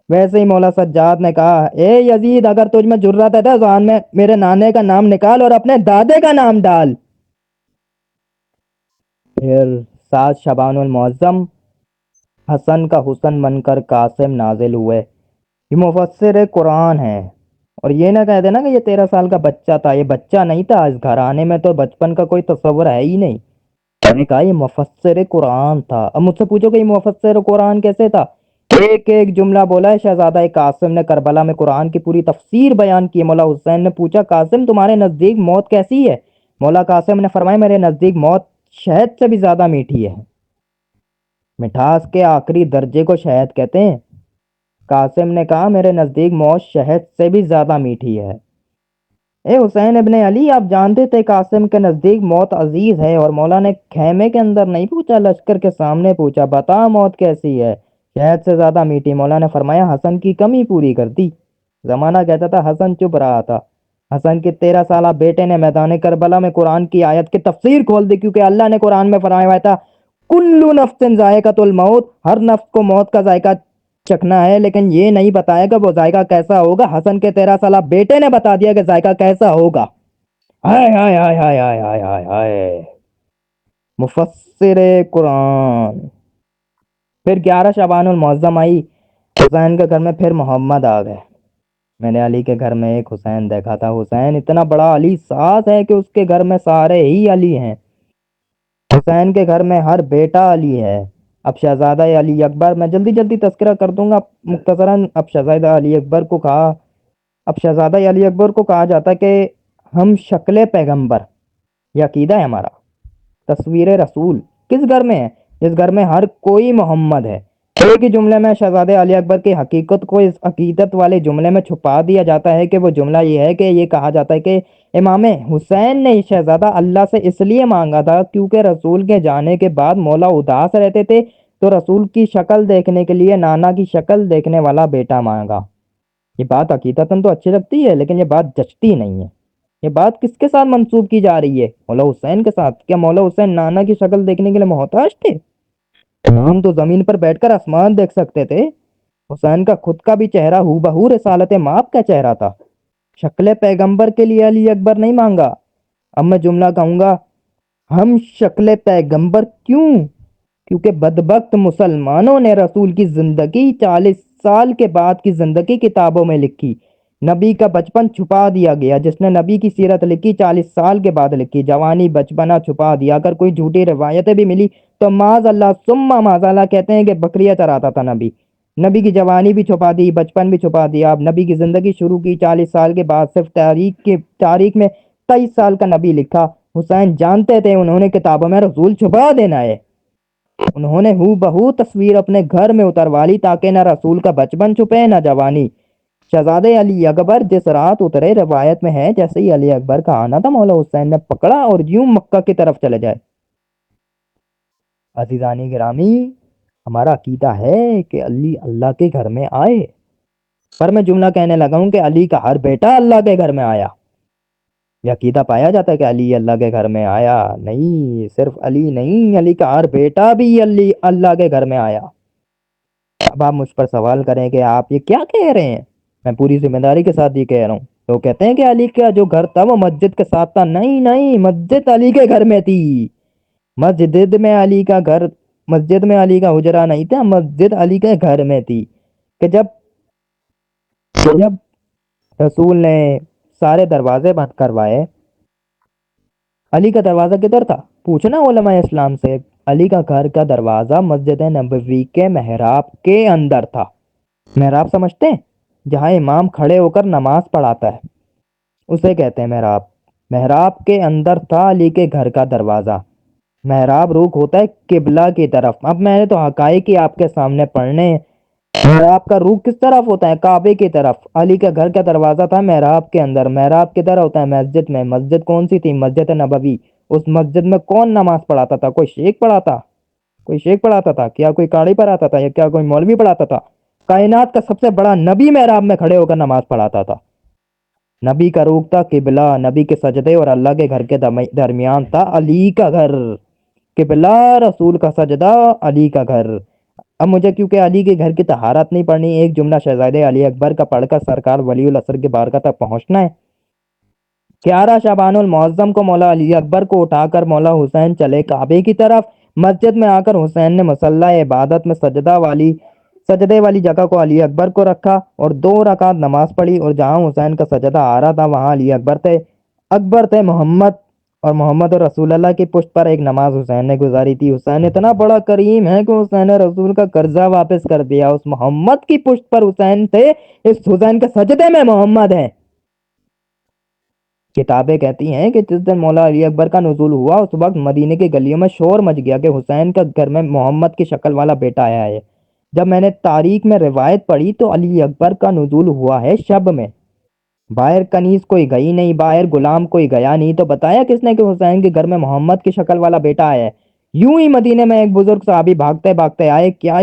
Speaker 1: ویسے ہی مولا سجاد نے کہا اے یزید اگر تجھ میں جرات ہے تو اذان میں میرے نانے کا نام نکال اور اپنے دادے کا نام ڈال۔ پھر 7 شعبان المعظم حسن کا حسن بن کر قاسم نازل ہوئے۔ یہ مفسر قرآن ہے، اور یہ نہ کہہ دینا کہ یہ 13 سال کا بچہ تھا، یہ بچہ نہیں تھا، اس گھرانے میں تو بچپن کا کوئی تصور ہے ہی نہیں۔ میں نے کہا یہ مفسر قرآن تھا۔ اب مجھ سے پوچھو کہ یہ مفسر قرآن کیسے تھا؟ ایک ایک جملہ بولا ہے شہزادہ قاسم نے، کربلا میں قرآن کی پوری تفسیر بیان کی۔ مولا حسین نے پوچھا قاسم تمہارے نزدیک موت کیسی ہے؟ مولا قاسم نے فرمایا میرے نزدیک موت شہد سے بھی زیادہ میٹھی ہے۔ مٹھاس کے آخری درجے کو شہد کہتے ہیں۔ قاسم نے کہا میرے نزدیک موت شہد سے بھی زیادہ میٹھی ہے۔ اے حسین ابن علی، آپ جانتے تھے قاسم کے نزدیک موت عزیز ہے، اور مولا نے خیمے کے اندر نہیں پوچھا، لشکر کے سامنے پوچھا، بتا موت کیسی ہے؟ شہد سے زیادہ میٹھی۔ مولا نے فرمایا حسن کی کمی پوری کر دی۔ زمانہ کہتا تھا حسن چپ رہا تھا۔ حسن کے 13 سالہ بیٹے نے میدان کربلا میں قرآن کی آیت کی تفسیر کھول دی، کیونکہ اللہ نے قرآن میں فرمایا تھا کلو نفس ذائقۃ الموت، ہر نفس کو موت کا ذائقہ چکھنا ہے، لیکن یہ نہیں بتایا کہ وہ ذائقہ کیسا ہوگا۔ حسن کے 13 سالہ بیٹے نے بتا دیا کہ ذائقہ کیسا ہوگا۔ ہائے ہائے ہائے ہائے ہائے ہائے ہائے ہائے، مفسر قرآن۔ پھر 11 شعبان المعظم آئی، حسین کے گھر میں پھر محمد آ گئے۔ میں نے علی کے گھر میں ایک حسین دیکھا تھا۔ حسین اتنا بڑا علی ساز ہے کہ اس کے گھر میں سارے ہی علی ہیں۔ حسین کے گھر میں ہر بیٹا علی ہے۔ اب شہزادہ علی اکبر، میں جلدی جلدی تذکرہ کر دوں گا مختصراً۔ اب شہزادہ علی اکبر کو کہا جاتا کہ ہم شکل پیغمبر، یہ عقیدہ ہے ہمارا۔ تصویر رسول کس گھر میں ہے؟ جس گھر میں ہر کوئی محمد ہے۔ ایک ہی جملے میں شہزادہ علی اکبر کی حقیقت کو اس عقیدت والے جملے میں چھپا دیا جاتا ہے کہ وہ جملہ یہ ہے کہ یہ کہا جاتا ہے کہ امام حسین نے شہزادہ اللہ سے اس لیے مانگا تھا کیونکہ رسول کے جانے کے بعد مولا اداس رہتے تھے، تو رسول کی شکل دیکھنے کے لیے نانا کی شکل دیکھنے والا بیٹا مانگا۔ یہ بات عقیدتاً تو اچھی لگتی ہے، لیکن یہ بات جچتی نہیں ہے۔ یہ بات کس کے ساتھ منسوب کی جا رہی ہے؟ مولا حسین کے ساتھ۔ کیا مولا حسین نانا کی شکل دیکھنے کے لیے محتاج تھے؟ ہم تو زمین پر بیٹھ کر آسمان دیکھ سکتے تھے۔ حسین کا خود کا بھی چہرہ ہو بہو رسالت مآب کا چہرہ تھا۔ شکل پیغمبر کے لیے علی اکبر نہیں مانگا۔ اب میں جملہ کہوں گا، ہم شکل پیغمبر کیوں؟ کیونکہ بدبخت مسلمانوں نے رسول کی زندگی 40 سال کے بعد کی زندگی کتابوں میں لکھی۔ نبی کا بچپن چھپا دیا گیا۔ جس نے نبی کی سیرت لکھی 40 سال کے بعد لکھی۔ جوانی بچپنا چھپا دیا۔ اگر کوئی جھوٹی روایتیں بھی ملی تو معاذ اللہ ثم معاذ اللہ کہتے ہیں کہ بکریاں چراتا تھا نبی۔ نبی کی جوانی بھی چھپا دی، بچپن بھی چھپا دیا۔ اب نبی کی زندگی شروع کی 40 سال کے بعد، صرف تاریخ میں 23 سال کا نبی لکھا۔ حسین جانتے تھے انہوں نے کتابوں میں رسول چھپا دینا ہے۔ انہوں نے ہو بہو تصویر اپنے گھر میں اتروا لی تاکہ نہ رسول کا بچپن چھپے نہ جوانی۔ شہزادے علی اکبر جس رات اترے، روایت میں ہے جیسے ہی علی اکبر کا آنا تھا مولا حسین نے پکڑا اور یوں مکہ کی طرف چلے جائے۔ عزیزانی گرامی، ہمارا عقیدہ ہے کہ علی اللہ کے گھر میں آئے، پر میں جملہ کہنے لگا ہوں کہ علی کا ہر بیٹا اللہ کے گھر میں آیا۔ یہ عقیدہ پایا جاتا ہے کہ علی اللہ کے گھر میں آیا؟ نہیں، صرف علی نہیں، علی کا ہر بیٹا بھی علی اللہ کے گھر میں آیا۔ اب آپ مجھ پر سوال کریں کہ آپ یہ کیا کہہ رہے ہیں؟ میں پوری ذمہ داری کے ساتھ یہ کہہ رہا ہوں۔ تو کہتے ہیں کہ علی کا جو گھر تھا وہ مسجد کے ساتھ تھا۔ نہیں نہیں، مسجد علی کے گھر میں تھی۔ مسجد میں علی کا گھر، مسجد میں علی کا حجرہ نہیں تھا، مسجد علی کے گھر میں تھی۔ کہ جب رسول نے سارے دروازے بند کروائے، علی کا دروازہ کدھر تھا؟ پوچھنا علماء اسلام سے۔ علی کا گھر کا دروازہ مسجد نبوی کے محراب کے اندر تھا۔ محراب سمجھتے ہیں؟ جہاں امام کھڑے ہو کر نماز پڑھاتا ہے، اسے کہتے ہیں محراب۔ محراب کے اندر تھا علی کے گھر کا دروازہ۔ محراب رخ ہوتا ہے قبلہ کی طرف۔ اب میں نے تو حقائق ہی آپ کے سامنے پڑھنے ہیں۔ محراب کا رخ کس طرف ہوتا ہے؟ کعبے کی طرف۔ علی کا گھر کا دروازہ تھا محراب کے اندر۔ محراب کدھر ہوتا ہے؟ مسجد میں۔ مسجد کون سی تھی؟ مسجد نبوی۔ اس مسجد میں کون نماز پڑھاتا تھا؟ کوئی شیخ پڑھاتا؟ کوئی شیخ پڑھاتا تھا؟ کیا کوئی قاری پڑھاتا تھا؟ یا کیا کوئی مولوی پڑھاتا تھا؟ کائنات کا سب سے بڑا نبی محراب میں کھڑے ہو کر نماز پڑھاتا تھا۔ نبی کا رخ تھا قبلہ، نبی کے سجدے اور اللہ کے گھر کے درمیان تھا علی کا گھر۔ قبلہ، رسول کا سجدہ، علی کا گھر۔ اب مجھے کیونکہ علی کے گھر کی طہارت نہیں پڑھنی، ایک جملہ شہزادے علی اکبر کا پڑھ کر سرکار ولی العصر کی بارگاہ تک پہنچنا ہے۔ 11 شعبان المعظم کو مولا علی اکبر کو اٹھا کر مولا حسین چلے کعبے کی طرف۔ مسجد میں آ کر حسین نے مصلی عبادت میں سجدے والی جگہ کو علی اکبر کو رکھا اور 2 رکعت نماز پڑھی، اور جہاں حسین کا سجدہ آ رہا تھا وہاں علی اکبر تھے محمد، اور محمد اور رسول اللہ کی پشت پر ایک نماز حسین نے گزاری تھی۔ حسین اتنا بڑا کریم ہے کہ حسین نے رسول کا قرضہ واپس کر دیا۔ اس محمد کی پشت پر حسین تھے، اس حسین کے سجدے میں محمد ہیں۔ کتابیں کہتی ہیں کہ جس دن مولا علی اکبر کا نزول ہوا اس وقت مدینے کی گلیوں میں شور مچ گیا کہ حسین کا گھر میں محمد کی شکل والا بیٹا آیا ہے۔ جب میں نے تاریخ میں روایت پڑھی تو علی اکبر کا نزول ہوا ہے شب میں، باہر کنیز کوئی گئی نہیں، باہر غلام کوئی گیا نہیں، تو بتایا کس نے کہ حسین کے گھر میں محمد کی شکل والا بیٹا آیا ہے؟ یوں ہی مدینے میں ایک بزرگ صحابی بھاگتے بھاگتے آئے، کیا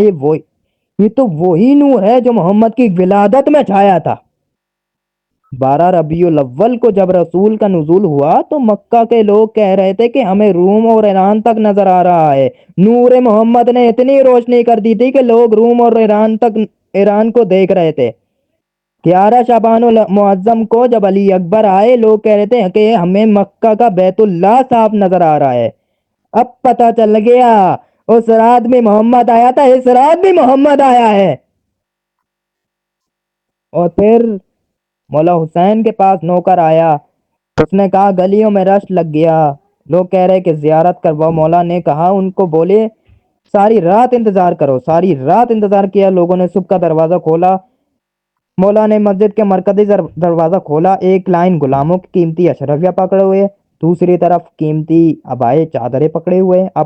Speaker 1: یہ تو وہی نور ہے جو محمد کی ولادت میں چھایا تھا۔ 12 ربیع الاول کو جب رسول کا نزول ہوا تو مکہ کے لوگ کہہ رہے تھے کہ ہمیں روم اور ایران تک نظر آ رہا ہے۔ نور محمد نے اتنی روشنی کر دی تھی کہ لوگ روم اور ایران کو دیکھ رہے تھے۔ 11 شعبان المعظم کو جب علی اکبر آئے لوگ کہہ رہے تھے کہ ہمیں مکہ کا بیت اللہ صاف نظر آ رہا ہے۔ اب پتہ چل گیا اس رات میں محمد آیا تھا، اس رات بھی محمد آیا ہے۔ اور پھر مولا حسین کے پاس نوکر آیا، اس نے کہا گلیوں میں رش لگ گیا، لوگ کہہ رہے کہ زیارت کرواؤ۔ مولا نے کہا ان کو بولے ساری رات انتظار کرو۔ ساری رات انتظار کیا، لوگوں نے صبح کا دروازہ کھولا، مولا نے مسجد کے مرکزی دروازہ کھولا، ایک لائن غلاموں کی قیمتی اشرفیہ پکڑے ہوئے، دوسری طرف قیمتی عبائے چادریں پکڑے ہوئے۔ اب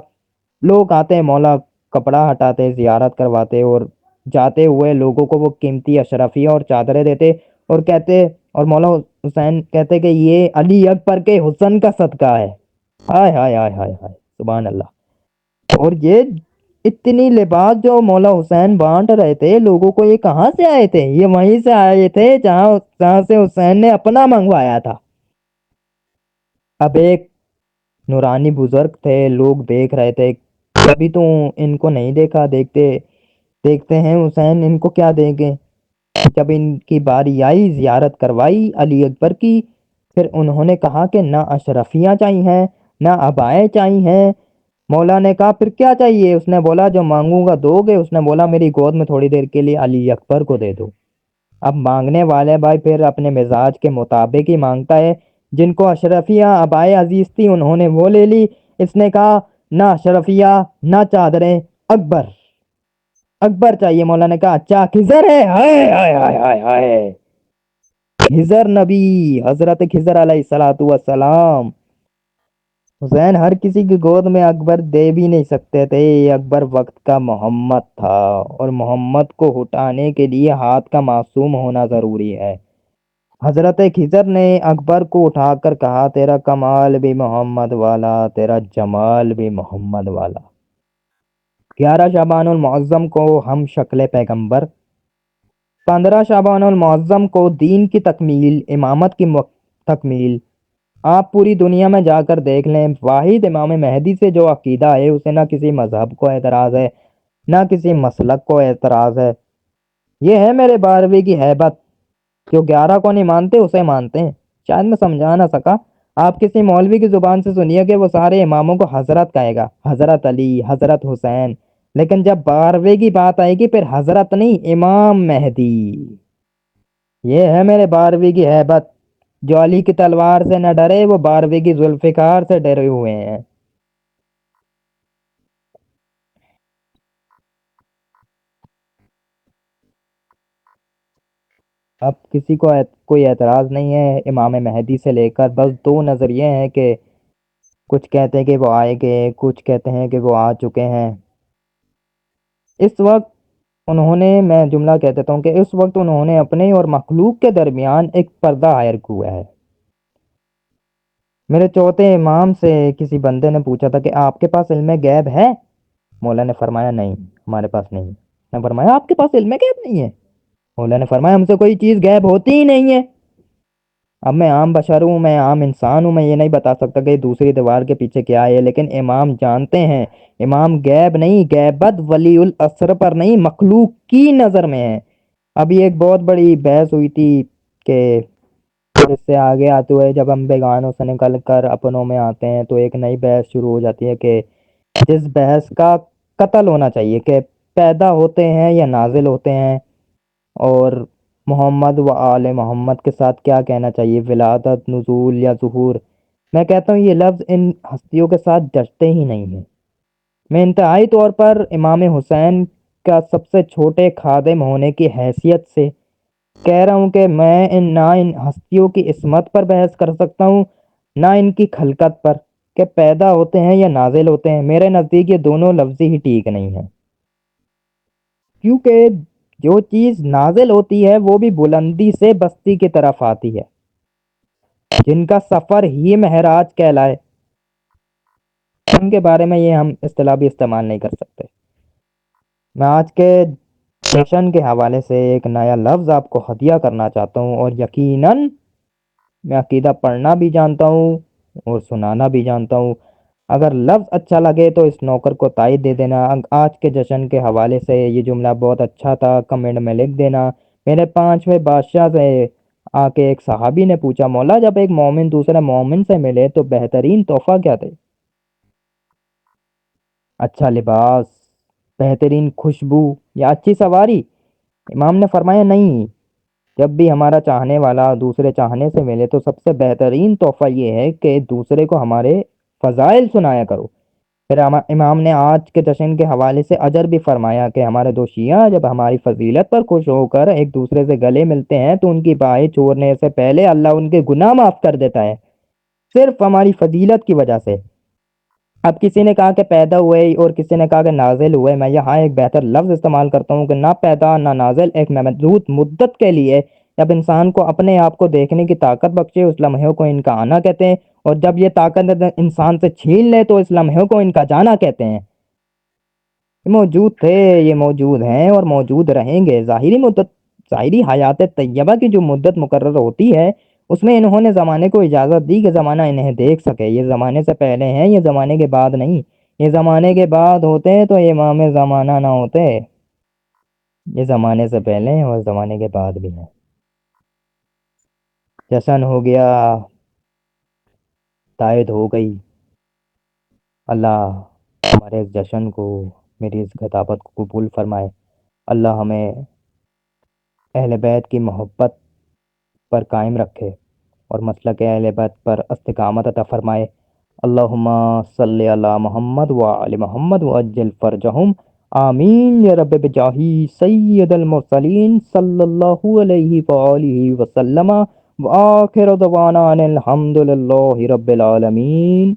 Speaker 1: لوگ آتے ہیں، مولا کپڑا ہٹاتے، زیارت کرواتے اور جاتے ہوئے لوگوں کو وہ قیمتی اشرفیہ اور چادریں دیتے اور کہتے، اور مولا حسین کہتے کہ یہ علی اکبر کے حسن کا صدقہ ہے۔ ہائے ہائے ہائے ہائے ہائے، سبحان اللہ۔ اور یہ اتنی لباس جو مولا حسین بانٹ رہے تھے لوگوں کو، یہ کہاں سے آئے تھے؟ یہ وہیں سے آئے تھے جہاں سے حسین نے اپنا منگوایا تھا۔ اب ایک نورانی بزرگ تھے، لوگ دیکھ رہے تھے، کبھی تو ان کو نہیں دیکھا، دیکھتے ہیں حسین، ان کو کیا دیں گے؟ جب ان کی باری آئی، زیارت کروائی علی اکبر کی، پھر انہوں نے کہا کہ نہ اشرفیاں چاہیے نہ عبائیں چاہیے۔ مولا نے کہا پھر کیا چاہیے؟ اس نے بولا جو مانگوں گا دو گے؟ اس نے بولا میری گود میں تھوڑی دیر کے لیے علی اکبر کو دے دو۔ اب مانگنے والے بھائی پھر اپنے مزاج کے مطابق ہی مانگتا ہے، جن کو اشرفیہ عبائیں عزیز تھی انہوں نے وہ لے لی۔ اس نے کہا نہ اشرفیہ نہ چادریں، اکبر چاہیے۔ مولا نے کہا اچھا خضر ہے؟ ہائے ہائے ہائے ہائے ہائے، خضر نبی، حضرت خضر علیہ الصلوۃ والسلام۔ حسین ہر کسی کی گود میں اکبر دے بھی نہیں سکتے تھے، اکبر وقت کا محمد تھا، اور محمد کو ہٹانے کے لیے ہاتھ کا معصوم ہونا ضروری ہے۔ حضرت خضر نے اکبر کو اٹھا کر کہا تیرا کمال بھی محمد والا، تیرا جمال بھی محمد والا۔ 11 شعبان المعظم کو ہم شکل پیغمبر، 15 شعبان المعظم کو دین کی تکمیل، امامت کی تکمیل۔ آپ پوری دنیا میں جا کر دیکھ لیں، واحد امام مہدی سے جو عقیدہ ہے اسے نہ کسی مذہب کو اعتراض ہے نہ کسی مسلک کو اعتراض ہے۔ یہ ہے میرے 12ویں کی ہیبت، جو 11 کو نہیں مانتے اسے مانتے ہیں۔ شاید میں سمجھا نہ سکا، آپ کسی مولوی کی زبان سے سنیے کہ وہ سارے اماموں کو حضرت کہے گا، حضرت علی، حضرت حسین، لیکن جب 12ویں کی بات آئے گی پھر حضرت نہیں، امام مہدی۔ یہ ہے میرے 12ویں کی ہیبت، جو علی کی تلوار سے نہ ڈرے وہ 12ویں کی ذوالفقار سے ڈرے ہوئے ہیں۔ اب کسی کو کوئی اعتراض نہیں ہے امام مہدی سے لے کر، بس دو نظریے ہیں کہ کچھ کہتے ہیں کہ وہ آئے گے، کچھ کہتے ہیں کہ وہ آ چکے ہیں۔ اس وقت انہوں نے، میں جملہ کہہ دیتا ہوں کہ اس وقت انہوں نے اپنے اور مخلوق کے درمیان ایک پردہ عائر کیا ہے۔ میرے چوتھے امام سے کسی بندے نے پوچھا تھا کہ آپ کے پاس علم غیب ہے؟ مولا نے فرمایا نہیں، ہمارے پاس نہیں۔ نے فرمایا آپ کے پاس علم غیب نہیں ہے؟ مولا نے فرمایا ہم سے کوئی چیز غیب ہوتی ہی نہیں ہے۔ اب میں عام بشر ہوں، میں عام انسان ہوں، میں یہ نہیں بتا سکتا کہ دوسری دیوار کے پیچھے کیا ہے، لیکن امام جانتے ہیں، امام غیب نہیں، غیبت ولی الاسر پر نہیں مخلوق کی نظر میں ہے۔ ابھی ایک بہت بڑی بحث ہوئی تھی کہ اس سے آگے آتے ہوئے جب ہم بیگانوں سے نکل کر اپنوں میں آتے ہیں تو ایک نئی بحث شروع ہو جاتی ہے کہ جس بحث کا قتل ہونا چاہیے کہ پیدا ہوتے ہیں یا نازل ہوتے ہیں، اور محمد و آل محمد کے ساتھ کیا کہنا چاہیے، ولادت، نزول یا ظہور۔ میں کہتا ہوں یہ لفظ ان ہستیوں کے ساتھ جچتے ہی نہیں ہیں۔ میں انتہائی طور پر امام حسین کا سب سے چھوٹے خادم ہونے کی حیثیت سے کہہ رہا ہوں کہ میں نہ ان ہستیوں کی عصمت پر بحث کر سکتا ہوں نہ ان کی خلقت پر، کہ پیدا ہوتے ہیں یا نازل ہوتے ہیں۔ میرے نزدیک یہ دونوں لفظ ہی ٹھیک نہیں ہیں، کیونکہ جو چیز نازل ہوتی ہے وہ بھی بلندی سے بستی کی طرف آتی ہے، جن کا سفر ہی معراج کہلائے، ان کے بارے میں یہ ہم اصطلاح بھی استعمال نہیں کر سکتے۔ میں آج کے جشن کے حوالے سے ایک نیا لفظ آپ کو ہدیہ کرنا چاہتا ہوں، اور یقیناً میں عقیدہ پڑھنا بھی جانتا ہوں اور سنانا بھی جانتا ہوں۔ اگر لفظ اچھا لگے تو اس نوکر کو تائید دے دینا۔ آج کے جشن کے حوالے سے یہ جملہ بہت اچھا تھا، کمنٹ میں لکھ دینا۔ میرے 5ویں بادشاہ سے آ کے ایک صحابی نے پوچھا، مولا جب ایک مومن دوسرے مومن سے ملے تو بہترین تحفہ کیا دے؟ اچھا لباس، بہترین خوشبو یا اچھی سواری؟ امام نے فرمایا نہیں، جب بھی ہمارا چاہنے والا دوسرے چاہنے سے ملے تو سب سے بہترین تحفہ یہ ہے کہ دوسرے کو ہمارے فضائل سنایا کرو۔ پھر امام نے آج کے جشن کے حوالے سے اجر بھی فرمایا کہ ہمارے دو شیعہ جب ہماری فضیلت پر خوش ہو کر ایک دوسرے سے گلے ملتے ہیں تو ان کی باہیں چھوڑنے سے پہلے اللہ ان کے گناہ معاف کر دیتا ہے، صرف ہماری فضیلت کی وجہ سے۔ اب کسی نے کہا کہ پیدا ہوئے اور کسی نے کہا کہ نازل ہوئے، میں یہاں ایک بہتر لفظ استعمال کرتا ہوں کہ نہ پیدا نہ نازل، ایک محدود مدت کے لیے جب انسان کو اپنے آپ کو دیکھنے کی طاقت بخشے اس لمحے کو ان کا آنا کہتے ہیں، اور جب یہ طاقت انسان سے چھین لے تو اس لمحے کو ان کا جانا کہتے ہیں۔ یہ موجود تھے، یہ موجود ہیں اور موجود رہیں گے۔ ظاہری مدت، ظاہری حیات طیبہ کی جو مدت مقرر ہوتی ہے اس میں انہوں نے زمانے کو اجازت دی کہ زمانہ انہیں دیکھ سکے۔ یہ زمانے سے پہلے ہیں، یہ زمانے کے بعد نہیں۔ یہ زمانے کے بعد ہوتے تو امام زمانہ نہ ہوتے، یہ زمانے سے پہلے ہیں اور زمانے کے بعد بھی ہیں۔ جشن ہو گیا، تائید ہو گئی۔ اللہ ہمارے اس جشن کو، میری اس خطابت کو قبول فرمائے۔ اللہ ہمیں اہل بیت کی محبت پر قائم رکھے اور مسلک اہل بیت پر استقامت عطا فرمائے۔ اللہم صلی علی محمد وعلی محمد وعجل فرجہم، آمین یا رب بجاہی سید المرسلین صلی اللہ علیہ وآلہ وسلم، وآخر دعوانا ان الحمد للہ رب العالمین۔